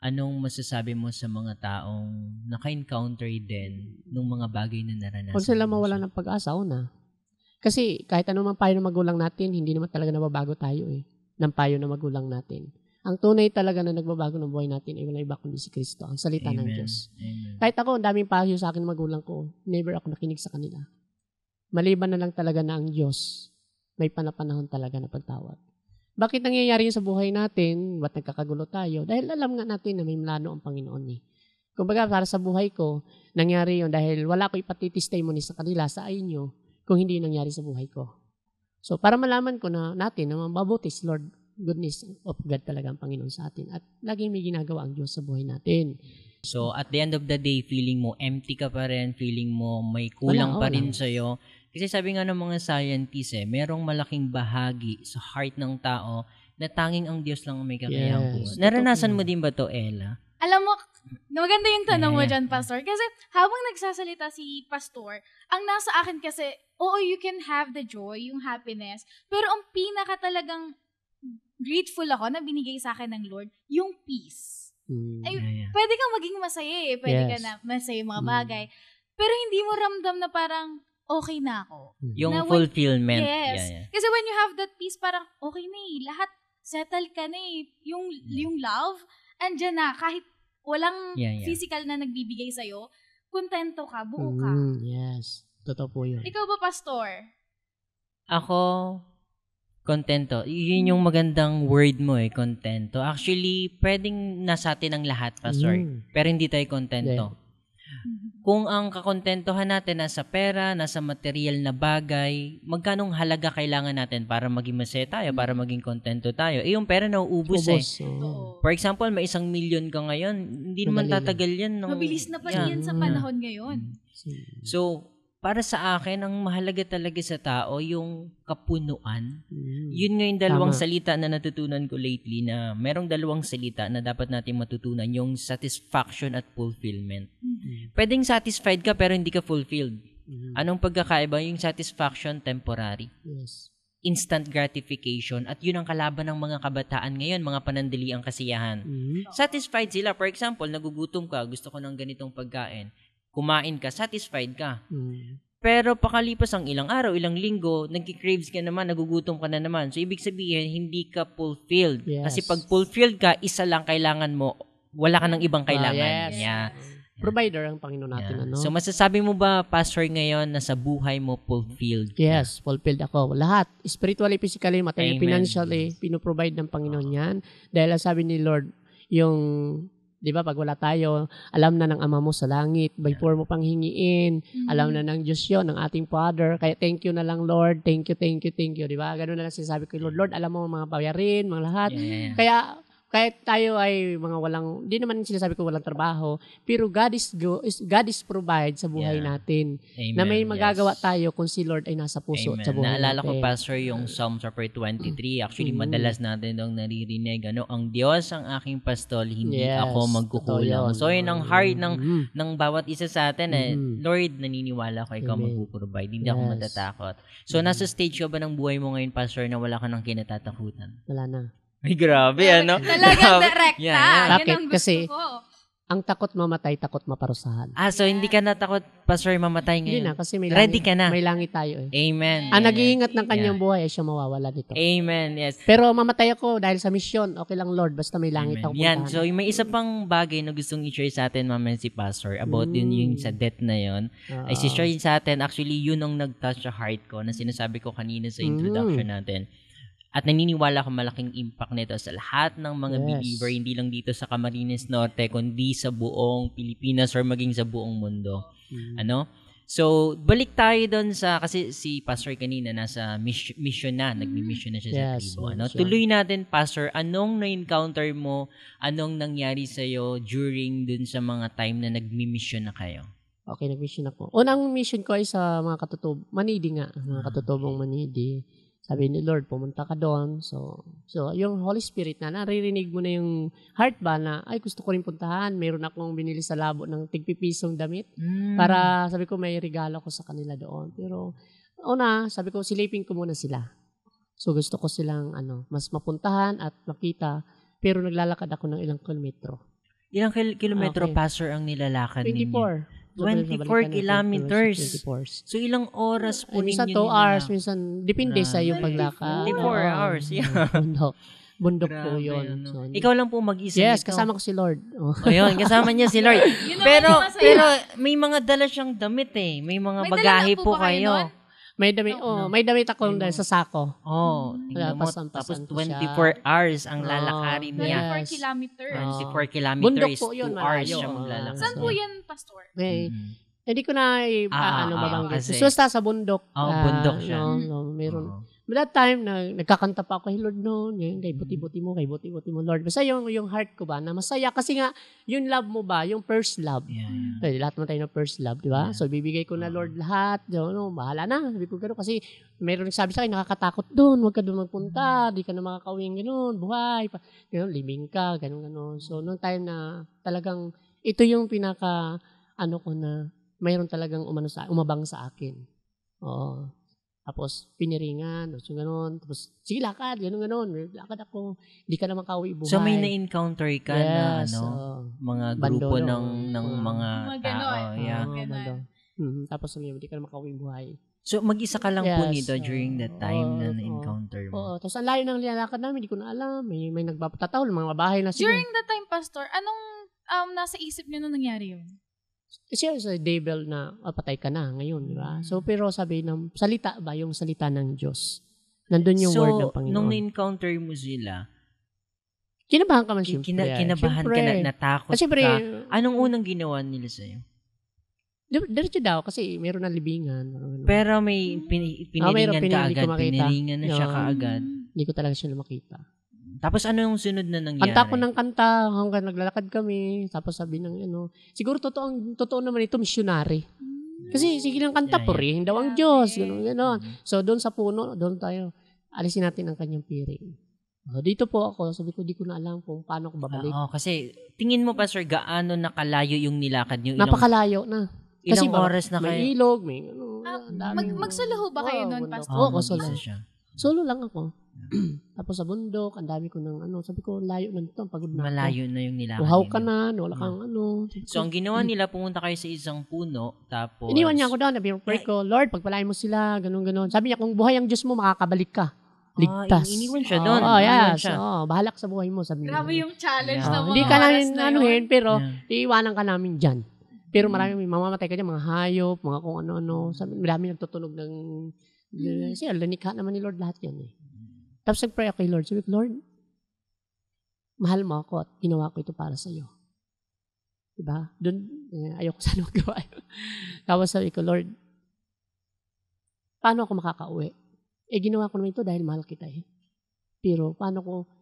Speaker 1: anong masasabi mo sa mga taong naka-encounter din ng mga bagay na naranasan?
Speaker 3: Huwag sila mawala ng pag-asa, una. Kasi kahit ano man payo ng magulang natin, hindi naman talaga nababago tayo ng payo ng magulang natin. Ang tunay talaga na nagbabago ng buhay natin ay wala iba kundi si Kristo, ang salita ng Diyos.
Speaker 1: Amen.
Speaker 3: Kahit ako, ang daming payo sa akin ng magulang ko, never ako nakinig sa kanila. Maliban na lang talaga na ang Diyos, may panapanahon talaga na pagtawad. Bakit nangyayari yun sa buhay natin? Ba't nagkakagulo tayo? Dahil alam nga natin na may plano ang Panginoon Kumbaga, para sa buhay ko, nangyari yun dahil wala ko ipatitistimony sa kanila, sa inyo, kung hindi nangyari sa buhay ko. So, para malaman ko natin na mabuti si Lord, goodness of God talaga ang Panginoon sa atin. At laging may ginagawa ang Diyos sa buhay natin.
Speaker 1: So, at the end of the day, feeling mo empty ka pa rin, feeling mo may kulang pa rin sa'yo. Kasi sabi nga ng mga scientists, merong malaking bahagi sa heart ng tao na tanging ang Diyos lang ang may kakayahang buhat. Naranasan mo din ba to, Ella?
Speaker 2: Alam mo, maganda yung tanong mo dyan, Pastor. Kasi habang nagsasalita si Pastor, ang nasa akin kasi, you can have the joy, yung happiness, pero ang pinaka talagang grateful ako na binigay sa akin ng Lord, yung peace. Pwede kang maging masaya pwede ka na masaya yung mga bagay, pero hindi mo ramdam na parang, okay na ako.
Speaker 1: Yung fulfillment.
Speaker 2: Yes. Kasi when you have that peace, parang okay na lahat settle ka na yung love, andyan na, kahit walang physical na nagbibigay sa'yo, kontento ka, buo ka.
Speaker 3: Yes. Totoo po yun.
Speaker 2: Ikaw ba, Pastor?
Speaker 1: Ako, kontento. Yun yung magandang word mo kontento. Actually, pwedeng nasa atin ang lahat, Pastor. Pero hindi tayo kontento. Kung ang kakontentohan natin nasa pera, nasa material na bagay, magkanong halaga kailangan natin para maging masaya tayo, para maging kontento tayo? Yung pera nauubos For example, may 1 million ka ngayon, hindi naman tatagal yan.
Speaker 2: Mabilis na pa yan sa panahon ngayon.
Speaker 1: So, para sa akin, ang mahalaga talaga sa tao, yung kapunuan. Yun nga yung dalawang salita na natutunan ko lately na merong dalawang salita na dapat natin matutunan, yung satisfaction at fulfillment. Pwedeng satisfied ka pero hindi ka fulfilled. Anong pagkakaiba? Yung satisfaction, temporary.
Speaker 3: Yes.
Speaker 1: Instant gratification. At yun ang kalaban ng mga kabataan ngayon, mga panandaliang kasiyahan. Satisfied sila. For example, nagugutom ka, gusto ko ng ganitong pagkain. Kumain ka, satisfied ka. Pero pakalipas ang ilang araw, ilang linggo, nagki-craves ka naman, nagugutom ka na naman. So, ibig sabihin, hindi ka fulfilled.
Speaker 3: Yes.
Speaker 1: Kasi pag fulfilled ka, isa lang kailangan mo, wala ka ng ibang kailangan.
Speaker 3: Yes.
Speaker 1: Yeah.
Speaker 3: Provider ang Panginoon natin.
Speaker 1: Yeah.
Speaker 3: Ano?
Speaker 1: So, masasabi mo ba, Pastor, ngayon, na sa buhay mo, fulfilled?
Speaker 3: Yes, fulfilled ako. Lahat. Spiritually, physically, materially,
Speaker 1: Amen.
Speaker 3: Financially, pinoprovide ng Panginoon yan. Dahil ang sabi ni Lord, yung, di ba, pag wala tayo, alam na ng Ama mo sa langit, before mo pang hingiin, alam na ng Diyos yun, ng ating Father, kaya thank you na lang, Lord, thank you, di ba? Ganun na lang sinasabi ko, Lord, alam mo mga bayarin, mga lahat.
Speaker 1: Yeah.
Speaker 3: Kaya, kahit tayo ay mga walang, di naman sinasabi ko walang trabaho, pero God is provide sa buhay natin.
Speaker 1: Amen.
Speaker 3: Na may magagawa tayo kung si Lord ay nasa puso
Speaker 1: Amen.
Speaker 3: at sa buhay
Speaker 1: Naalala ko,
Speaker 3: natin.
Speaker 1: Pastor, yung Psalm chapter 23. Actually, madalas natin dong naririnig, ang Diyos ang aking pastol, hindi ako magkukulang.
Speaker 3: Totoo yun.
Speaker 1: So, yun ang heart ng bawat isa sa atin. Lord, naniniwala ko, ikaw
Speaker 3: Amen.
Speaker 1: magpuprovide. Hindi ako matatakot. So, nasa stage ka ba ng buhay mo ngayon, Pastor, na wala ka ng kinatatakutan?
Speaker 3: Wala na.
Speaker 1: Ay, grabe, ano?
Speaker 2: Talagang direkta.
Speaker 1: Yeah.
Speaker 2: Yun
Speaker 3: Bakit?
Speaker 2: ang gusto
Speaker 3: Kasi,
Speaker 2: ko.
Speaker 3: ang takot mamatay, takot maparusahan.
Speaker 1: So hindi ka natakot, Pastor, mamatay
Speaker 3: Hindi
Speaker 1: ngayon?
Speaker 3: na, kasi may
Speaker 1: Ready
Speaker 3: langit,
Speaker 1: ka na?
Speaker 3: may langit tayo
Speaker 1: Amen.
Speaker 3: Ang nag-iingat ng kanyang buhay ay siya mawawala dito.
Speaker 1: Amen, yes.
Speaker 3: Pero mamatay ako dahil sa misyon. Okay lang, Lord, basta may langit ako
Speaker 1: Yan,
Speaker 3: puntahan.
Speaker 1: so may isa pang bagay na gustong i-share sa atin mamaya si Pastor about yun yung sa death na yun. Ay si-share yun sa atin, actually yun ang nag-touch sa heart ko na sinasabi ko kanina sa introduction natin. At naniniwala ko malaking impact nito sa lahat ng mga believer, hindi lang dito sa Camarines Norte, kundi sa buong Pilipinas or maging sa buong mundo. Ano? So, balik tayo doon sa, kasi si Pastor kanina nasa mission na, nagmi-mission na siya sa tribo. Ano? Tuloy natin, Pastor, anong na-encounter mo, anong nangyari sa'yo during dun sa mga time na nagmi-mission na kayo?
Speaker 3: Okay, nag-mission ako. Unang mission ko ay sa mga Manidi nga, mga katutubong Manidi. Sabi ni Lord, pumunta ka doon. So yung Holy Spirit na naririnig mo na yung heart ba na, ay gusto ko rin puntahan. Mayroon akong binili sa labo ng tigpipisong damit. Para, sabi ko, may regalo ko sa kanila doon. Pero, sabi ko, silipin ko muna sila. So gusto ko silang, mas mapuntahan at makita. Pero naglalakad ako ng ilang kilometro.
Speaker 1: Ilang kilometro, Pastor, ang nilalakad ninyo? 24 kilometers.
Speaker 3: 24.
Speaker 1: So, ilang oras po ninyo
Speaker 3: minsan 2 hours, minsan, depende sa yung paglakad.
Speaker 1: 24 hours, yeah.
Speaker 3: Bundok po yun.
Speaker 1: Ano.
Speaker 3: So,
Speaker 1: Ikaw lang po mag-isa
Speaker 3: yes,
Speaker 1: nito.
Speaker 3: kasama ko si Lord.
Speaker 1: Ayun, kasama niya si Lord. pero
Speaker 2: masaya.
Speaker 1: may mga dala siyang damit May mga
Speaker 2: May
Speaker 1: bagahe
Speaker 2: dala na po
Speaker 1: po
Speaker 2: ba kayo
Speaker 1: kayo.
Speaker 2: nun?
Speaker 3: May damit, may damit ako dahil sa sako.
Speaker 1: Tingnan mo.
Speaker 3: Pasan-pasan
Speaker 1: Tapos
Speaker 3: ko siya.
Speaker 1: 24 hours ang lalakarin niya.
Speaker 2: 24
Speaker 3: Yes.
Speaker 2: kilometers.
Speaker 1: 24 kilometers,
Speaker 3: Bundok po yun,
Speaker 1: 2 hours
Speaker 3: malayo.
Speaker 1: siya maglalakad.
Speaker 2: Saan po yan, Pastor?
Speaker 3: Hindi ko na mabanggit.
Speaker 1: kasi-
Speaker 3: Basta sa bundok.
Speaker 1: Bundok siya.
Speaker 3: Meron. But that time, nagkakanta pa ako, hey Lord, kay buti-buti mo, Lord. Basta yung heart ko ba, na masaya. Kasi nga, yung love mo ba, yung first love.
Speaker 1: Yeah.
Speaker 3: Lahat mo tayo ng first love, di ba? So, bibigay ko na Lord lahat. Bahala na. Sabi ko gano'n. Kasi, mayroon nagsabi sa akin, nakakatakot doon. Huwag ka doon magpunta. Di ka na makakawing gano'n. Buhay. Gano'n, liming ka. Gano'n. So, noong time na talagang, ito yung pinaka, ko na, mayroon talagang umabang sa akin. Oo. Tapos, piniringan, so gano'n. Tapos, sige, lakad, gano'n. Lakad ako. Hindi ka na makauwi buhay.
Speaker 1: So, may na-encounter ka na, mga grupo
Speaker 3: Bando,
Speaker 1: ng mga
Speaker 2: Mga
Speaker 1: tao.
Speaker 2: ganon.
Speaker 1: Yeah.
Speaker 3: Tapos, hindi ka na makauwi buhay.
Speaker 1: So, mag-isa ka lang po
Speaker 3: Yes,
Speaker 1: nito during that time na na-encounter mo.
Speaker 3: Oo. Tapos, ang layo ng linalakad namin, hindi ko na alam. May nagpapatataw, mga bahay na sila.
Speaker 2: During that time, Pastor, anong nasa isip niyo nung nangyari yun?
Speaker 3: siya sa devil na patay ka na ngayon, di ba? So, pero sabi ng salita ba, yung salita ng Diyos. Nandun yung word ng Panginoon.
Speaker 1: Nung na-encounter mo sila,
Speaker 3: kinabahan ka man siyempre.
Speaker 1: Kinabahan ka, natakot
Speaker 3: siyempre,
Speaker 1: ka. Anong unang ginawa nila sa'yo?
Speaker 3: Diretso daw kasi meron na libingan.
Speaker 1: Pero may piniringan ka agad. Piniringan na siya kaagad.
Speaker 3: Hindi ko talaga siya makita.
Speaker 1: Tapos ano yung sunod na nangyari?
Speaker 3: Kanta ko ng kanta hanggang naglalakad kami. Tapos sabi ng siguro totoo naman ito, missionary. Kasi sige lang kanta, purihin daw ang Diyos. Ganon. So doon sa puno, doon tayo, alisin natin ang kanyang piring. So, dito po ako, sabi ko, di ko na alam kung paano ko babalik.
Speaker 1: Kasi tingin mo pa, sir, gaano nakalayo yung nilakad niyo?
Speaker 3: Napakalayo na.
Speaker 1: Ilang oras na kayo?
Speaker 3: May ilog, may
Speaker 2: magsuluho ba kayo noon, Pastor?
Speaker 3: Oo, solo. Solo lang ako. Tapos sa bundok, ang dami ko ng sabi ko, layo na nito, pagod na ako.
Speaker 1: Malayo na yung nilakad.
Speaker 3: Uhaw ka na, wala kang
Speaker 1: So, ang ginawa nila, pumunta kayo sa isang puno, tapos...
Speaker 3: Iniwan niya ako doon, pray ko, Lord, pagpalain mo sila, ganun. Sabi niya, kung buhay ang Diyos mo, makakabalik ka. Ligtas.
Speaker 1: Iniwan siya doon.
Speaker 3: Yes. Bahalak sa buhay mo, sabi niya.
Speaker 2: Grabe yung challenge na mga
Speaker 3: hindi ka namin
Speaker 2: anuhin,
Speaker 3: pero iiwanan ka namin dyan. Pero marami, mamamatay ka dyan, mga hayop, mga kung ano-ano. Sabi, marami nagtutunog ng... Siya, lanikha naman ni Lord lahat yan eh. Tapos nag-pray ako kay Lord. Sabi ko, Lord, mahal mo ako at ginawa ko ito para sa iyo. Diba? Doon, ayoko sana magawa. Tapos sabi ko, Lord, paano ako makakauwi? Ginawa ko naman ito dahil mahal kita eh. Pero paano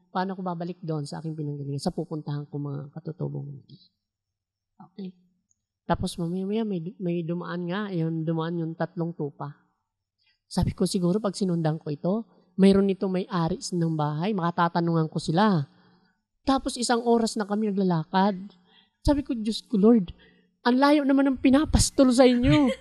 Speaker 3: ko babalik doon sa aking pinanggalingan, sa pupuntahan ko mga katutubong hindi. Okay. Tapos mamaya may dumaan yung 3 tupa. Sabi ko siguro pag sinundan ko ito, mayroon nito may-ari ng bahay, makatatanungan ko sila. Tapos 1 oras na kami naglalakad. Sabi ko, Diyos ko Lord, ang layo naman ng pinapastol sa inyo.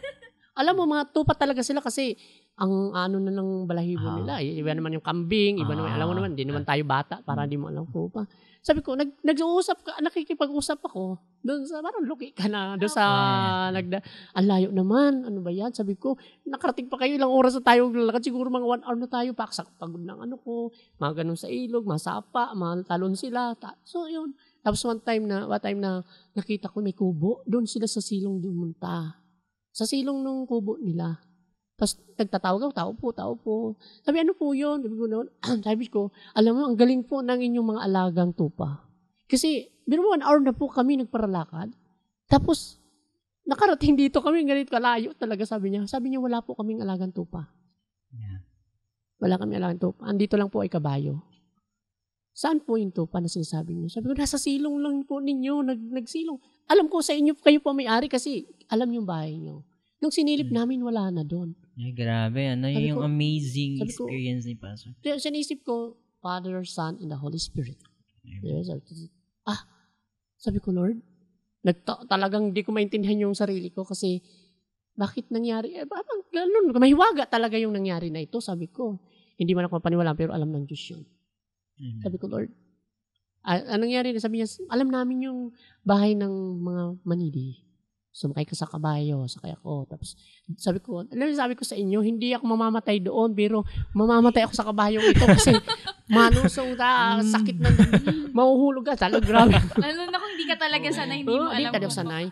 Speaker 3: Alam mo, mga tupa talaga sila kasi ang na ng balahibo nila. Iba naman yung kambing, iba naman, alam mo naman, hindi naman tayo bata para di mo alam ko pa. Sabi ko, nakikipag-usap ako. Doon sa, parang luki ka na. Doon sa, ang layo naman. Ano ba yan? Sabi ko, nakarating pa kayo, ilang oras na tayo lalakad. Siguro mga 1 hour na tayo. Paksak pagod ng ko. Mga ganun sa ilog, masapa, talon sila. So, yun. Tapos one time na nakita ko may kubo. Doon sila sa silong dumunta. Sa silong ng kubo nila. Tapos nagtatawag ako, tao po. Sabi, ano po yun? Sabi ko, alam mo, ang galing po ng inyong mga alagang tupa. Kasi, biro mo, 1 hour na po kami nagparalakad. Tapos, nakarating dito kami, ganito kalayo talaga, sabi niya. Sabi niya, wala po kaming alagang tupa. Yeah. Wala kami alagang tupa. Andito lang po ay kabayo. Saan po yung tupa na sinasabi niyo? Sabi ko, nasa silong lang po ninyo, nagsilong. Alam ko sa inyo, kayo po may-ari kasi alam yung bahay niyo. Nung sinilip namin, wala na doon.
Speaker 1: Grabe, yung amazing experience ni Pastor.
Speaker 3: Sa naisip ko, Father, Son, and the Holy Spirit. Sabi ko, Lord, talagang di ko maintindihan yung sarili ko kasi bakit nangyari? Ganun, mahiwaga talaga yung nangyari na ito, sabi ko. Hindi man ako mapaniwala, pero alam ng Diyos yun. Sabi ko, Lord, anong nangyari? Sabi niya, alam namin yung bahay ng mga manidi. Sumakay ka sa kabayo, sakay ako. Tapos sabi ko sa inyo, hindi ako mamamatay doon, pero mamamatay ako sa kabayong ito kasi manusong sakit na mahuhulog ka. Talagang grabe.
Speaker 2: Lalo na kung hindi ka talaga sanay, hindi mo alam.
Speaker 3: Hindi sanay.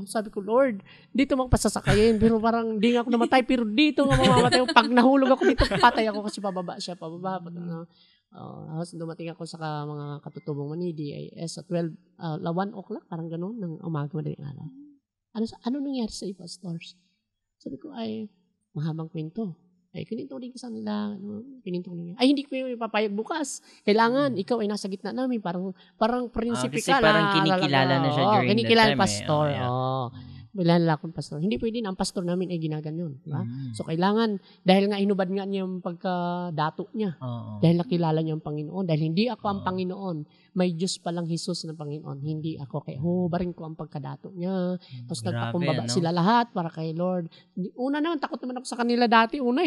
Speaker 3: Sabi ko, Lord, dito magpasasakayin, pero parang hindi nga ako namatay, pero dito nga mamamatay. Pag nahulog ako dito, patay ako kasi pababa. Dumating ako sa mga katutubong manidi sa 1 o'clock, parang gano'n, ng umaga madaling araw. Ano nangyari sa pastors? Sabi ko, mahabang kwento. Kininto rin ka sa nila. Kininto rin. Hindi ko yung ipapayag bukas. Kailangan, ikaw ay nasa gitna namin. Parang prinsipe ka.
Speaker 1: Kasi parang kinikilala na siya during
Speaker 3: kinikilala
Speaker 1: that time.
Speaker 3: Pastor. Kilala akong pastor. Hindi pwede na ang pastor namin ay ginaganyan. Diba? So, kailangan, dahil nga inubad nga niya yung pagkadato niya. Dahil nakilala niya ang Panginoon. Dahil hindi ako ang Panginoon. May Diyos palang Jesus na Panginoon. Hindi ako. Kaya hubarin ko ang pagkadato niya. Tapos nagpakumbaba sila lahat para kay Lord. Una naman, takot naman ako sa kanila dati. Una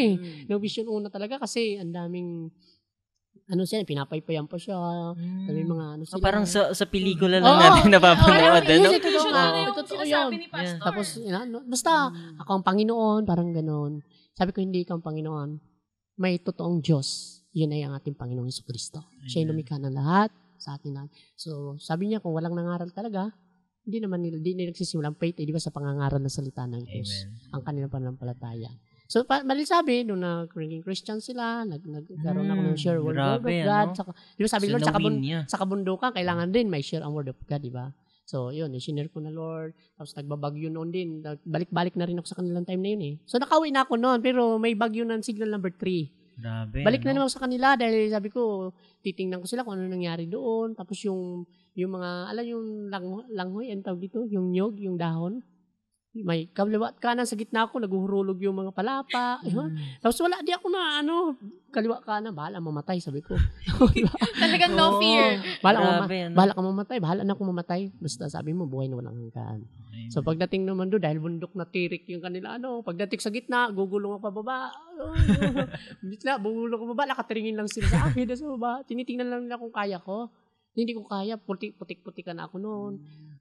Speaker 3: No vision una talaga kasi ang daming siya, pinapaypayan pa siya. May mga sila.
Speaker 1: Parang sa pelikula lang natin napapanood.
Speaker 3: Totoo yun. Tapos, basta, ako ang Panginoon, parang gano'n. Sabi ko, hindi ikaw ang Panginoon. May totoong Diyos. Yun ay ang ating Panginoong Jesucristo. Siya yung lumikha ng lahat sa atin lahat. So, sabi niya, kung walang nangaral talaga, hindi nila nagsisimula ang faith, di ba, sa pangangaral ng salita ng Diyos.
Speaker 1: Amen.
Speaker 3: Ang kanilang pananampalataya. So, mali sabi, nung naging Christian sila, nagkaroon ako ng share word of
Speaker 1: grabe,
Speaker 3: God.
Speaker 1: ano?
Speaker 3: Saka, di ba sabi
Speaker 1: So,
Speaker 3: Lord,
Speaker 1: na-win niya.
Speaker 3: sa kabundukan, kailangan din may share ang word of God, di ba? So, yun, sinare ko na Lord. Tapos nagbabagyo noon din. Balik-balik na rin ako sa kanilang time na yun eh. So, nakauwi na ako noon, pero may bagyo ng signal number 3.
Speaker 1: Grabe,
Speaker 3: Balik na
Speaker 1: ano?
Speaker 3: naman sa kanila dahil sabi ko, titingnan ko sila kung ano nangyari doon. Tapos yung mga, alam yung langhoy, ang tawag dito, yung nyog, yung dahon. May kaliwa at kanan sa gitna ko, naguhurulog yung mga palapa. Tapos wala, di ako na, kaliwa kanan, bahala mamatay, sabi ko.
Speaker 2: Talagang no fear.
Speaker 1: Grabe, ano?
Speaker 3: Bahala ka mamatay, bahala na akong mamatay. Basta sabi mo, buhay na walang hanggaan. So pagdating naman doon, dahil bundok na tirik yung kanila, pagdating sa gitna, gugulong ako pababa. Gugulong ako pababa, nakatiringin lang sila sa akin. Sa baba, tinitingnan lang nila kung kaya ko. Hindi ko kaya, putik-putik na ako noon.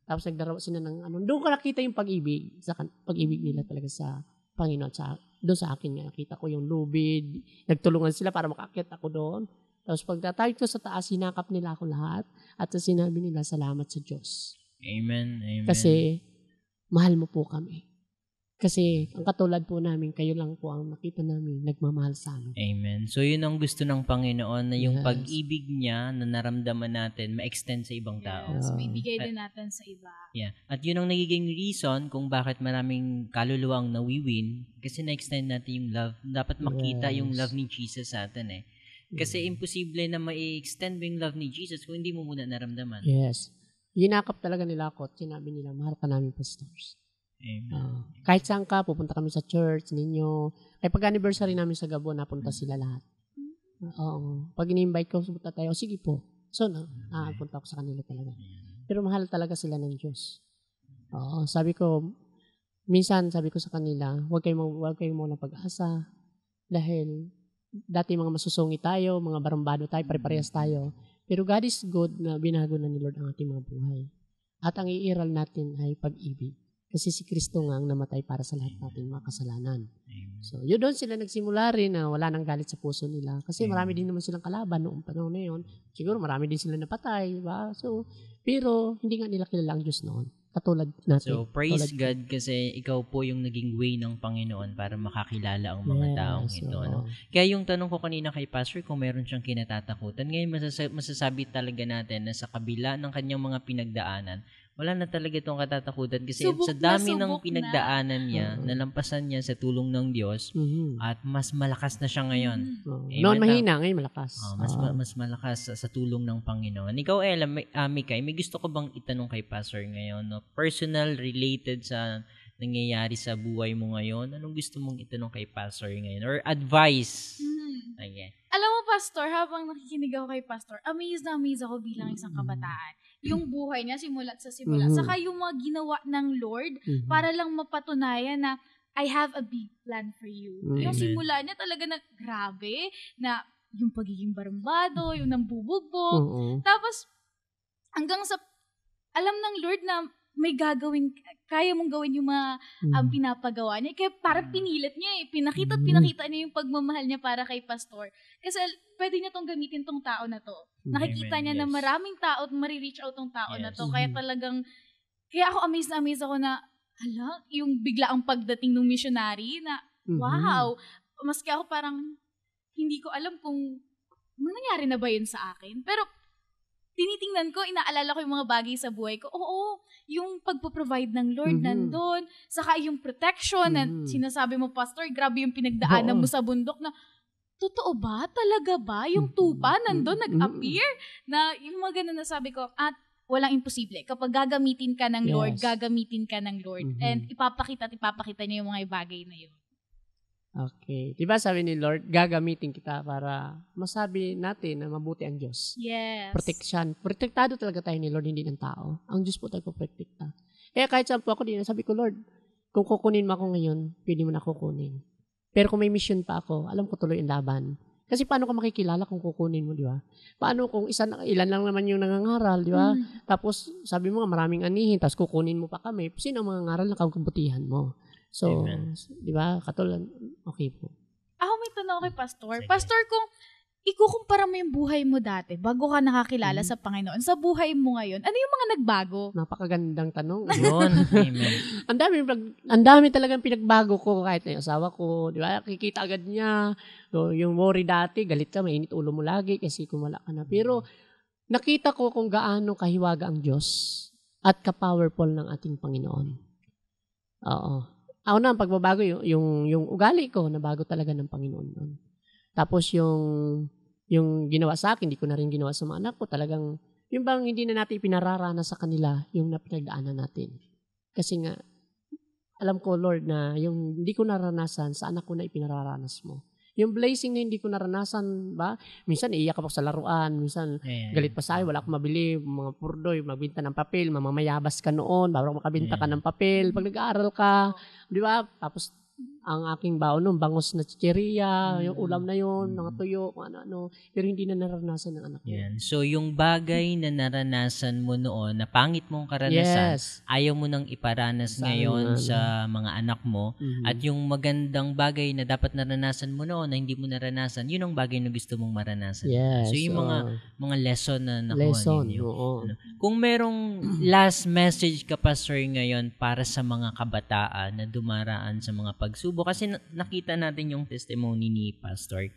Speaker 3: Tapos nagdarawa sila ng doon ko nakita yung pag-ibig. Pag-ibig nila talaga sa Panginoon. Doon sa akin, nakita ko yung lubid. Nagtulungan sila para makakit ako doon. Tapos pagtatawid ko sa taas, sinakap nila ako lahat. At sinabi nila, salamat sa Diyos.
Speaker 1: Amen.
Speaker 3: Kasi, mahal mo po kami. Kasi, ang katulad po namin, kayo lang po ang nakita namin, nagmamahal sa amin.
Speaker 1: Amen. So, yun ang gusto ng Panginoon na yung
Speaker 3: Yes.
Speaker 1: pag-ibig niya na naramdaman natin, ma-extend sa ibang tao.
Speaker 2: Yes, may bigay din natin sa iba.
Speaker 1: Yeah. At yun ang nagiging reason kung bakit maraming kaluluwang nawiwin kasi na-extend natin yung love. Dapat makita yung love ni Jesus sa atin eh. Kasi imposible na ma-extend mo yung love ni Jesus kung hindi mo muna naramdaman.
Speaker 3: Yes. Ginakap talaga nila ako at sinabi nila, mahal ka namin, pastors.
Speaker 1: Amen.
Speaker 3: Kahit saan ka, pupunta kami sa church ninyo. Kaya pag-anniversary namin sa Gabon, napunta sila lahat. Oo. Pag in-invite ko, pupunta tayo, sige po. So, punta ako sa kanila talaga. Pero mahal talaga sila ng Diyos. Oo. Minsan sabi ko sa kanila, huwag kayong muna pag-asa. Dahil, dati mga masusungi tayo, mga barambado tayo, pare-parehas tayo. Pero God is good na binago na ni Lord ang ating mga buhay. At ang iiral natin ay pag-ibig. Kasi si Kristo nga ang namatay para sa lahat natin mga kasalanan.
Speaker 1: Amen.
Speaker 3: So, yun doon sila nagsimula rin na wala nang galit sa puso nila. Kasi marami din naman silang kalaban noong panahon na yun. Siguro marami din sila napatay, diba? So, pero hindi nga nila kilala ang Diyos noon. Katulad natin.
Speaker 1: So, praise God kasi ikaw po yung naging way ng Panginoon para makakilala ang mga taong ito. Ano? Kaya yung tanong ko kanina kay Pastor, kung meron siyang kinatatakutan, ngayon masasabi talaga natin na sa kabila ng kanyang mga pinagdaanan, wala na talaga itong katatakutan kasi sa dami ng pinagdaanan niya, nalampasan niya sa tulong ng Diyos at mas malakas na siya ngayon.
Speaker 3: Noon mahina, ngayon malakas.
Speaker 1: Mas malakas sa tulong ng Panginoon. Ikaw, Ella, Mikay, may gusto ko bang itanong kay Pastor ngayon? No? Personal, related sa nangyayari sa buhay mo ngayon? Anong gusto mong itanong kay Pastor ngayon? Or advice? Okay.
Speaker 2: Alam mo, Pastor, habang nakikinig ako kay Pastor, amazed na amazed ako bilang isang kabataan. Yung buhay niya, simula. Saka yung mga ginawa ng Lord para lang mapatunayan na I have a big plan for you. Yung simula niya talaga na grabe, na yung pagiging barambado, yung nambubugbog. Tapos, hanggang sa, alam ng Lord na may gagawin, kaya mong gawin yung mga pinapagawa niya. Kaya parang pinilit niya eh. Pinakita niya yung pagmamahal niya para kay Pastor. Kasi pwede niya tong gamitin tong tao na to. Nakikita niya na maraming tao at marireach out tong tao na to. Kaya talagang, kaya ako amazed ako na, yung bigla ang pagdating ng missionary na, wow. Maski ako parang, hindi ko alam kung nangyari na ba yun sa akin. Pero, tinitingnan ko, inaalala ko yung mga bagay sa buhay ko. Oo, yung pagpo-provide ng Lord nandun. Saka yung protection na sinasabi mo, Pastor, grabe yung pinagdaanan mo sa bundok na, totoo ba? Talaga ba? Yung tupa nandun, nag-appear? Na yung mga ganun na sabi ko, at walang imposible. Kapag gagamitin ka ng Lord, gagamitin ka ng Lord. And ipapakita niya yung mga bagay na yun.
Speaker 3: Okay. Diba sabi ni Lord, gagamitin kita para masabi natin na mabuti ang Diyos.
Speaker 2: Yes.
Speaker 3: Protection. Protektado talaga tayo ni Lord, hindi ng tao. Ang Diyos po tayo po-protekta. Kaya kahit saan po ako din, sabi ko, Lord, kung kukunin mo ako ngayon, pwede mo na kukunin. Pero kung may mission pa ako, alam ko tuloy ang laban. Kasi paano ka makikilala kung kukunin mo, di ba? Paano kung ilan lang naman yung nangangaral, di ba? Tapos sabi mo nga maraming anihin, tapos kukunin mo pa kami. Sino ang mangangaral na kabutihan mo? So, di ba? Katulad, okay po.
Speaker 2: Ako may tanong kay Pastor. Sige. Pastor, kung ikukumpara mo yung buhay mo dati bago ka nakakilala sa Panginoon sa buhay mo ngayon. Ano yung mga nagbago?
Speaker 3: Napakagandang tanong.
Speaker 1: Yun. Amen.
Speaker 3: Ang dami talagang pinagbago ko kahit na yung asawa ko, di ba? Kikita agad niya. So, yung worry dati, galit ka, mainit ulo mo lagi kasi kung wala ka na. Pero nakita ko kung gaano kahiwaga ang Diyos at ka-powerful ng ating Panginoon. Oo. Ako na, ang pagbabago, yung ugali ko, nabago talaga ng Panginoon noon. Tapos yung ginawa sa akin, hindi ko na rin ginawa sa mga anak ko. Talagang, yung bang hindi na natin pinararanas sa kanila, yung napinagdaanan natin. Kasi nga, alam ko, Lord, na yung hindi ko naranasan, sa anak ko na ipinararanas mo. Yung blessing na hindi ko naranasan, ba? Minsan, iiyak ka pa sa laruan. Minsan, galit pa sa akin, wala akong mabili, mga purdoy, magbinta ng papel, mamamayabas ka noon, bago makabinta ka ng papel. Pag nag-aaral ka, di ba? Tapos, ang aking baon nung bangos na chicheria, yung ulam na yun, mga tuyo, ano-ano. Pero hindi na naranasan ng anak ko.
Speaker 1: Yan. So, yung bagay na naranasan mo noon, na pangit mong karanasan, ayaw mo nang iparanas ngayon sa mga anak mo. At yung magandang bagay na dapat naranasan mo noon, na hindi mo naranasan, yun ang bagay na gusto mong maranasan.
Speaker 3: Yes.
Speaker 1: So, yung mga lesson na nakuha ninyo.
Speaker 3: Oo.
Speaker 1: Kung merong last message ka, Pastor, ngayon para sa mga kabataan na dumaraan sa mga pagsubok, kasi nakita natin yung testimony ni Pastor.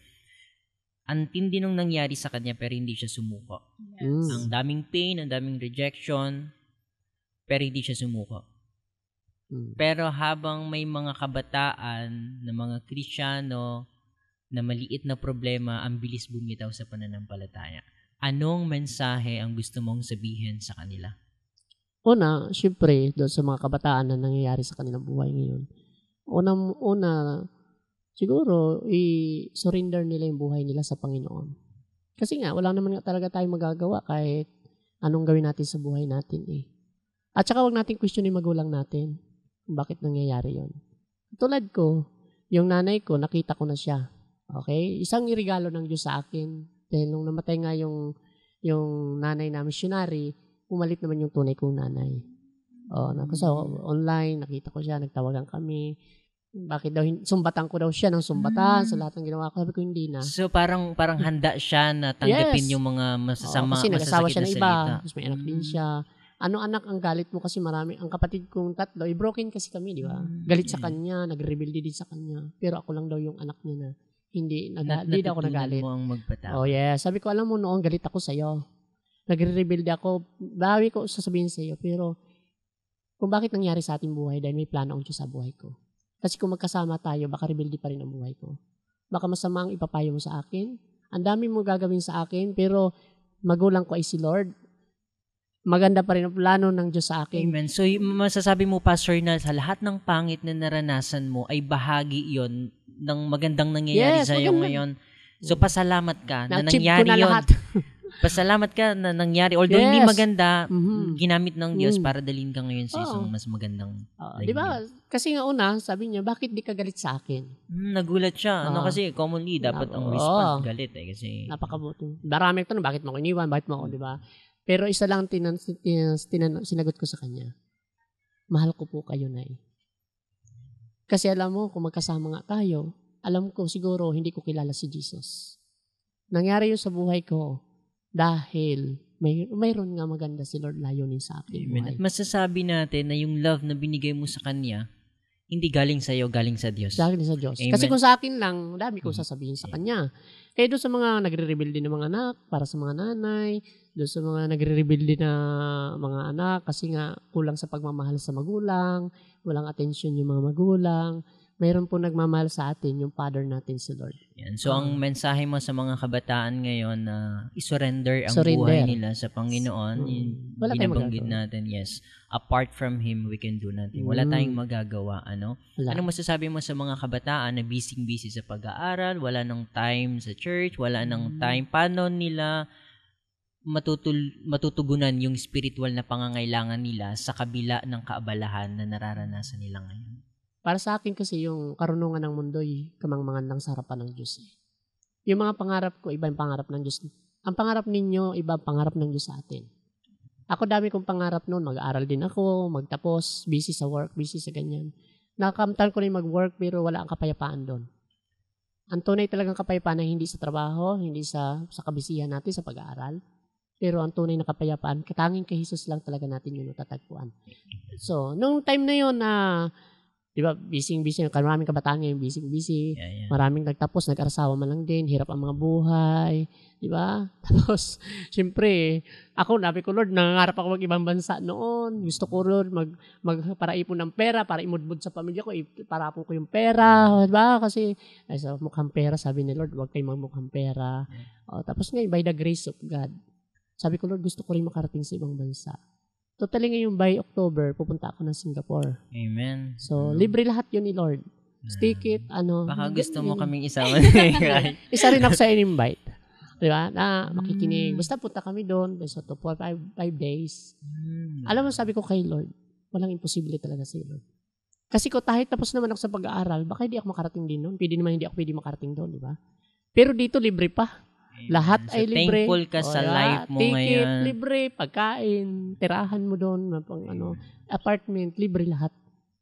Speaker 1: Ang tindi nung nangyari sa kanya pero hindi siya sumuko.
Speaker 2: Yes.
Speaker 1: Ang daming pain, ang daming rejection, pero hindi siya sumuko. Pero habang may mga kabataan na mga Kristiyano na maliit na problema, ang bilis bumitaw sa pananampalataya. Anong mensahe ang gusto mong sabihin sa kanila?
Speaker 3: Una, syempre, doon sa mga kabataan na nangyayari sa kanilang buhay ngayon. Una, siguro, i-surrender nila yung buhay nila sa Panginoon. Kasi nga, wala naman talaga tayong magagawa kahit anong gawin natin sa buhay natin eh. At saka wag natin question yung magulang natin kung bakit nangyayari yon. Tulad ko, yung nanay ko, nakita ko na siya. Okay? Isang regalo ng Diyos sa akin. Dahil nung namatay nga yung nanay na missionary, pumalit naman yung tunay kong nanay. So, online, nakita ko siya, nagtawagan kami. Bakit daw, sumbatan ko daw siya ng sumbatan sa lahat ng ginawa ko. Sabi ko, hindi na.
Speaker 1: So, parang handa siya na tanggapin yung mga masasama,
Speaker 3: kasi nag-asawa siya
Speaker 1: masasakit
Speaker 3: na
Speaker 1: na
Speaker 3: iba.
Speaker 1: salita.
Speaker 3: Tapos may anak din siya. Ano anak ang galit mo kasi marami. Ang kapatid kong tatlo, broken kasi kami, di ba? Galit sa kanya, nagre-rebelde din sa kanya. Pero ako lang daw yung anak niya na hindi daw ako nagalit.
Speaker 1: Mo ang magpatawad.
Speaker 3: Oh yeah. Sabi ko, alam mo noon, galit ako sa'yo. Nagre-rebelde ako. Bawi ko sasabihin sa'yo. Pero kung bakit nangyari sa ating buhay dahil may plano ang Diyos sa buhay ko. Kasi kung magkasama tayo, baka rebelde pa rin ang buhay ko. Baka masama ang ipapayo mo sa akin. Ang dami mo gagawin sa akin, pero magulang ko ay si Lord. Maganda pa rin ang plano ng Diyos sa akin.
Speaker 1: Amen. So, masasabi mo, Pastor, na sa lahat ng pangit na naranasan mo ay bahagi yon ng magandang nangyayari sa iyo ngayon. So, pasalamat ka na nangyari
Speaker 3: na
Speaker 1: yun.
Speaker 3: Lahat.
Speaker 1: Pasalamat ka na nangyari. Although hindi maganda, ginamit ng Diyos para dalhin ka ngayon sa isang mas magandang
Speaker 3: di ba? Kasi nga una, sabi niya, bakit di ka galit sa akin?
Speaker 1: Nagulat siya. Kasi commonly, dapat ang response galit eh. Kasi
Speaker 3: napakabuti. Marami ito, bakit mo ako iniwan? Bakit mo ako, di ba? Pero isa lang sinagot ko sa kanya. Mahal ko po kayo, Nay. Kasi alam mo, kung magkasama nga tayo, alam ko siguro hindi ko kilala si Jesus. Nangyari yun sa buhay ko dahil mayroon nga maganda si Lord layunin sa akin.
Speaker 1: Amen. At masasabi natin na yung love na binigay mo sa Kanya, hindi galing sa iyo, galing sa Diyos.
Speaker 3: Galing sa Diyos.
Speaker 1: Amen.
Speaker 3: Kasi kung sa akin lang, dami kong sasabihin sa Kanya. Kaya doon sa mga nagre-rebelde ng mga anak, para sa mga nanay, doon sa mga nagre-rebelde na mga anak, kasi nga kulang sa pagmamahal sa magulang, walang atensyon yung mga magulang, mayroon po nagmamahal sa atin, yung Father natin si Lord.
Speaker 1: Yan. So, ang mensahe mo sa mga kabataan ngayon na isurrender ang buhay nila sa Panginoon, binabanggit natin, yes, apart from Him, we can do nothing. Wala tayong magagawa, ano? Ano masasabi mo sa mga kabataan na busy-busy sa pag-aaral, wala nang time sa church, wala nang time, paano nila matutugunan yung spiritual na pangangailangan nila sa kabila ng kaabalahan na nararanasan nila ngayon?
Speaker 3: Para sa akin kasi yung karunungan ng mundo'y kamangmangan lang sa harapan ng Diyos. Yung mga pangarap ko, iba yung pangarap ng Diyos. Ang pangarap ninyo, iba ang pangarap ng Diyos sa atin. Ako dami kong pangarap noon, mag-aaral din ako, magtapos, busy sa work, busy sa ganyan. Nakakamtan ko rin mag-work pero wala ang kapayapaan doon. ang tunay talagang kapayapaan ay hindi sa trabaho, hindi sa kabisihan natin sa pag-aaral. Pero ang tunay na kapayapaan, katanging kay Jesus lang talaga natin yung natatagpuan. So, nung time na yun na, di ba, busy, maraming kabataan ngayon, busy.
Speaker 1: Yeah.
Speaker 3: Maraming nagtapos, nag-arasawa man lang din, hirap ang mga buhay, di ba? Tapos, syempre, ako, nabi ko, Lord, nangangarap ako mag-ibang bansa noon. Gusto ko, Lord, para ipon ng pera, para imudbud sa pamilya ko, para po ko yung pera, di ba? Kasi, sa mukhang pera, sabi ni Lord, huwag kayong magmukhang pera. Tapos ngayon, by the grace of God, sabi ko, Lord, gusto ko rin makarating sa ibang bansa. Totally ngayon, by October, pupunta ako ng Singapore.
Speaker 1: Amen.
Speaker 3: So, libre lahat yun ni Lord. Ticket,
Speaker 1: Baka gusto mo kaming isama.
Speaker 3: Isa rin ako sa in-invite. Di ba? Na makikinig. Basta punta kami doon. So, 5 days. Alam mo, sabi ko kay Lord, walang imposible talaga sa Lord. Kasi ko, kahit tapos naman ako sa pag-aaral, baka hindi ako makarating din doon. Pwede naman hindi ako makarating doon, di ba? Pero dito, libre pa. Lahat ay libre.
Speaker 1: Thankful ka sa life mo
Speaker 3: ticket,
Speaker 1: ngayon.
Speaker 3: Libre, pagkain, tirahan mo doon, apartment, libre lahat.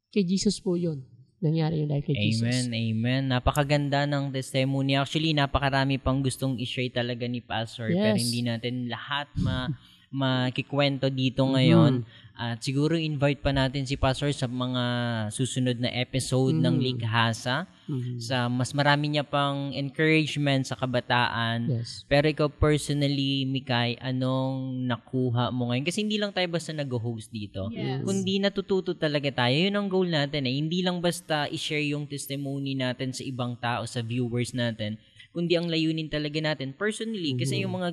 Speaker 3: Kay Jesus po yun. Nangyari yung life kay Jesus.
Speaker 1: Amen. Napakaganda ng testimony. Actually, napakarami pang gustong i-share talaga ni Pastor.
Speaker 3: Yes.
Speaker 1: Pero hindi natin lahat makikwento dito ngayon. At siguro invite pa natin si Pastor sa mga susunod na episode ng Likhasa. Sa mas marami niya pang encouragement sa kabataan.
Speaker 3: Yes.
Speaker 1: Pero ikaw personally, Mikay, anong nakuha mo ngayon? Kasi hindi lang tayo basta nag-host dito.
Speaker 2: Yes.
Speaker 1: Kundi natututo talaga tayo. Yun ang goal natin. Hindi lang basta i-share yung testimony natin sa ibang tao, sa viewers natin. Kundi ang layunin talaga natin personally. Kasi yung mga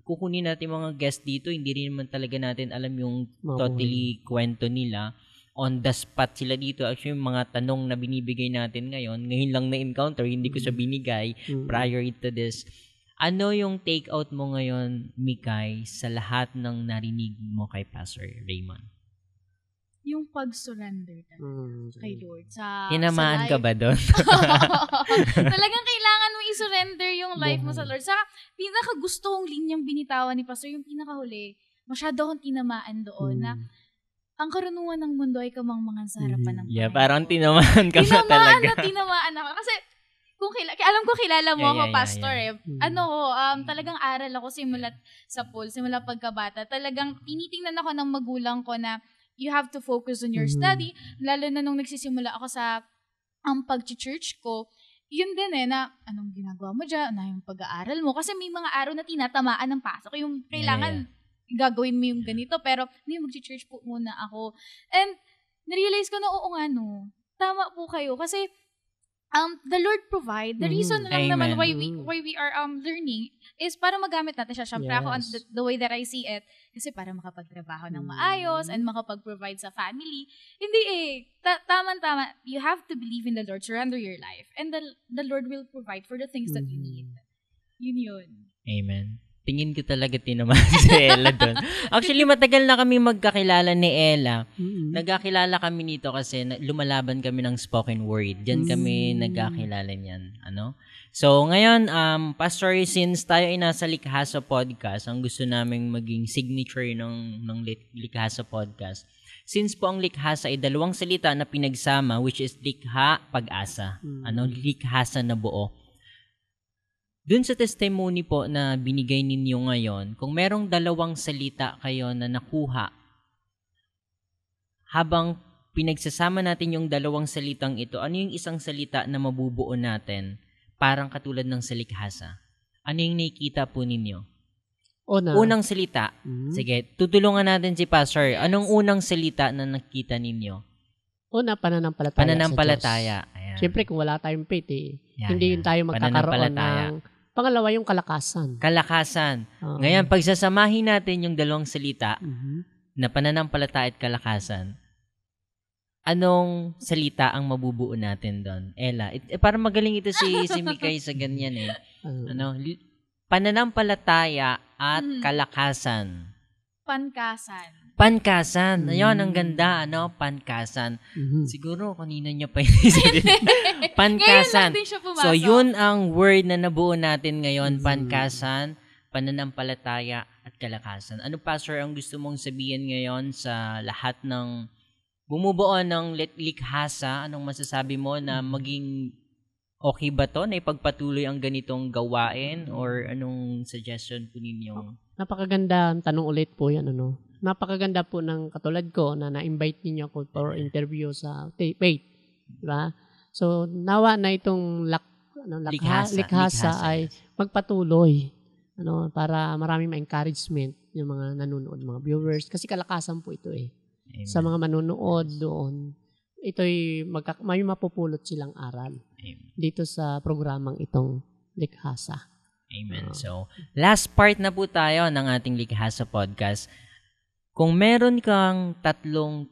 Speaker 1: kukunin natin mga guest dito, hindi rin naman talaga natin alam yung totally kwento nila. On the spot sila dito. Actually, yung mga tanong na binibigay natin ngayon lang na-encounter, hindi ko siya binigay prior to this. Ano yung take-out mo ngayon, Mikay, sa lahat ng narinig mo kay Pastor Raymond?
Speaker 2: Yung pag-surrender kay Lord.
Speaker 1: Tinamaan ka ba doon?
Speaker 2: Talagang kailangan mo i-surrender yung life mo sa Lord. Sa pinaka-gusto kong linyang binitawan ni Pastor, yung pinakahuli, masyado akong tinamaan doon na ang karunungan ng mundo ay kamangmangan sa harapan ng Panginoon.
Speaker 1: Yeah, parang tinamaan ka ba talaga?
Speaker 2: Tinamaan ako. Kasi alam ko kilala mo ako, Pastor. Talagang aral ako simula sa pool, simula pagkabata. Talagang tinitingnan ako ng magulang ko na you have to focus on your study. Lalo na nung nagsisimula ako sa pag-church ko, yun din na anong ginagawa mo dyan, na yung pag-aaral mo. Kasi may mga araw na tinatamaan ng pasok. Yung kailangan gagawin mo yung ganito. Pero hindi, mag-church po muna ako. And narealize ko na tama po kayo. Kasi the Lord provide. The reason lang naman why we are learning is para magamit natin siya. Siyempre ako, the way that I see it, kasi para makapagtrabaho ng maayos and makapag-provide sa family. Hindi tama-tama. You have to believe in the Lord. Surrender your life. And the Lord will provide for the things that you need. Yun.
Speaker 1: Amen. Tingin ko talaga tinamaan si Ella doon. Actually, matagal na kami magkakilala ni Ella. Nagkakilala kami nito kasi lumalaban kami ng spoken word. Diyan kami nagkakilala niyan. So, ngayon, Pastor, since tayo ay nasa Likhasa Podcast, ang gusto naming maging signature ng Likhasa Podcast, since po ang likhasa ay dalawang salita na pinagsama, which is likha, pag-asa. Likhasa na buo. Dun sa testimony po na binigay ninyo ngayon, kung merong dalawang salita kayo na nakuha, habang pinagsasama natin yung dalawang salitang ito, ano yung isang salita na mabubuo natin, parang katulad ng sa likhasa? Ano yung nakikita po ninyo? Unang salita. Sige, tutulungan natin si Pastor. Anong unang salita na nakita ninyo?
Speaker 3: Pananampalataya.
Speaker 1: Pananampalataya.
Speaker 3: Ayan. Siyempre, kung wala tayong faith, hindi yun tayo magkakaroon ng... Pangalawa, yung kalakasan. Ngayon, pagsasamahin natin yung dalawang salita na pananampalataya at kalakasan, anong salita ang mabubuo natin doon? Ella, parang magaling ito si Mikay sa ganyan pananampalataya at kalakasan. Pankasan. Ayun, ang ganda, Pankasan. Siguro, kanina niya pa Pankasan. So, yun ang word na nabuo natin ngayon. Pankasan, pananampalataya, at kalakasan. Ano, Pastor, ang gusto mong sabihin ngayon sa lahat ng bumubuo ng likhasa? Anong masasabi mo na maging
Speaker 1: okay ba to na ipagpatuloy ang ganitong gawain or anong suggestion po ninyo?
Speaker 3: Napakaganda ang tanong ulit po yan, Napakaganda po ng katulad ko na na-invite ninyo ako for interview sa Faith. Diba? So, nawa na itong likhasa ay magpatuloy. Para maraming ma-encouragement yung mga nanonood, mga viewers. Kasi kalakasan po ito eh.
Speaker 1: Amen.
Speaker 3: Sa mga manonood doon, ito'y may mapupulot silang aral.
Speaker 1: Amen.
Speaker 3: Dito sa programang itong likhasa.
Speaker 1: Amen. So, last part na po tayo ng ating Likhasa Podcast. Kung meron kang 3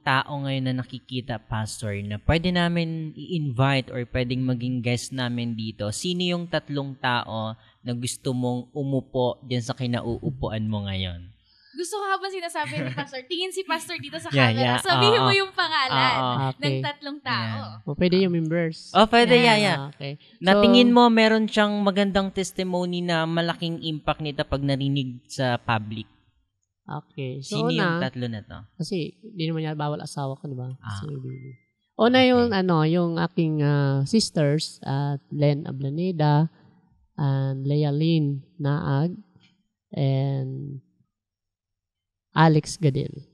Speaker 1: tao ngayon na nakikita, Pastor, na pwede namin i-invite or pwedeng maging guest namin dito, sino yung 3 tao na gusto mong umupo dyan sa kinauupuan mo ngayon?
Speaker 2: Gusto ko habang sinasabi ni Pastor, tingin si Pastor dito sa
Speaker 1: Yeah,
Speaker 2: camera.
Speaker 1: yeah.
Speaker 2: Sabihin mo yung pangalan ng
Speaker 3: Okay.
Speaker 2: 3 tao.
Speaker 3: O pwede yung members.
Speaker 1: Oh, pwede, yeah.
Speaker 3: Okay.
Speaker 1: Natingin mo, meron siyang magandang testimony na malaking impact nito pag narinig sa public.
Speaker 3: Okay. So,
Speaker 1: Sino yung
Speaker 3: una,
Speaker 1: 3 na to?
Speaker 3: kasi di naman niya bawal asawa ko, di ba?
Speaker 1: Ah.
Speaker 3: So, una yung, yung aking sisters at Len Ablaneda and Leia Lynn Naag and Alex Gadel.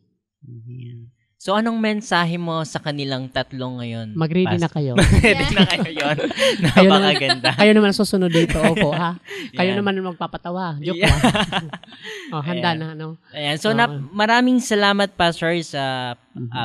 Speaker 1: So, anong mensahe mo sa kanilang 3 ngayon?
Speaker 3: Mag-ready na
Speaker 1: Pastor?
Speaker 3: kayo.
Speaker 1: Ready na kayo yun. Napakaganda.
Speaker 3: Kayo naman susunod dito. Opo, ha? Kayo
Speaker 1: Yan.
Speaker 3: naman magpapatawa. Joke
Speaker 1: Yeah.
Speaker 3: lang. Handa
Speaker 1: Ayan.
Speaker 3: na,
Speaker 1: Ayan. So,
Speaker 3: Okay.
Speaker 1: maraming salamat, Pastor, sa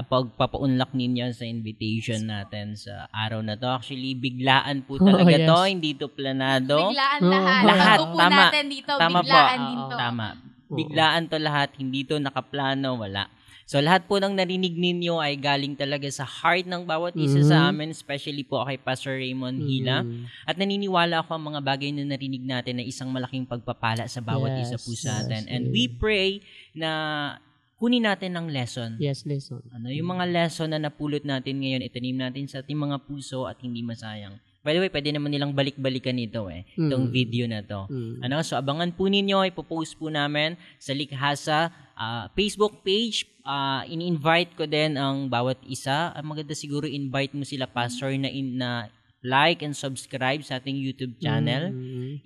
Speaker 1: pagpapaunlak ninyo sa invitation natin sa araw na to. Actually, biglaan po talaga
Speaker 3: yes.
Speaker 1: to. Hindi to planado.
Speaker 2: Biglaan
Speaker 3: Oo.
Speaker 2: lahat.
Speaker 1: Lahat.
Speaker 2: Upo
Speaker 1: Tama.
Speaker 2: natin dito,
Speaker 1: Tama
Speaker 2: biglaan
Speaker 1: po.
Speaker 2: din to.
Speaker 1: Tama. Biglaan to lahat. Hindi to nakaplano. Wala. So, lahat po ng narinig ninyo ay galing talaga sa heart ng bawat isa sa amin, especially po kay Pastor Raymond Hila. At naniniwala ako ang mga bagay na narinig natin na isang malaking pagpapala sa bawat isa po sa atin. And we pray na kunin natin ng lesson.
Speaker 3: Yes, lesson.
Speaker 1: Yung mga lesson na napulot natin ngayon, itanim natin sa ating mga puso at hindi masayang. By the way, pwede naman nilang balik-balikan ito itong video na to. So abangan po ninyo, ipopost po namin sa Likhasa Facebook page. In-invite ko din ang bawat isa. Maganda siguro invite mo sila, Pastor, na like and subscribe sa ating YouTube channel.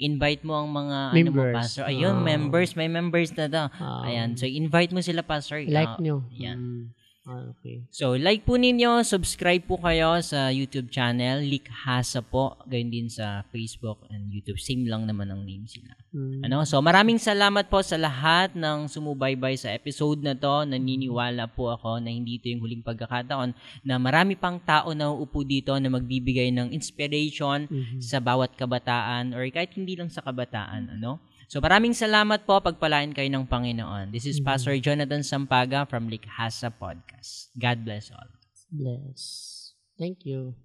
Speaker 1: Invite mo ang mga
Speaker 3: Members.
Speaker 1: Pastor. Ayun, members. May members na daw. Ayan. So, invite mo sila, Pastor.
Speaker 3: Like nyo.
Speaker 1: Yan.
Speaker 3: Okay.
Speaker 1: So, like po ninyo, subscribe po kayo sa YouTube channel, Likhasa po, gayon din sa Facebook and YouTube. Same lang naman ang name sila. So, maraming salamat po sa lahat ng sumubaybay sa episode na to. Naniniwala po ako na hindi ito yung huling pagkakataon na marami pang tao na uupo dito na magbibigay ng inspiration sa bawat kabataan or kahit hindi lang sa kabataan. So maraming salamat po. Pagpalain kayo ng Panginoon. This is Pastor Jonathan Sampaga from Likhasa Podcast. God bless all.
Speaker 3: Bless. Thank you.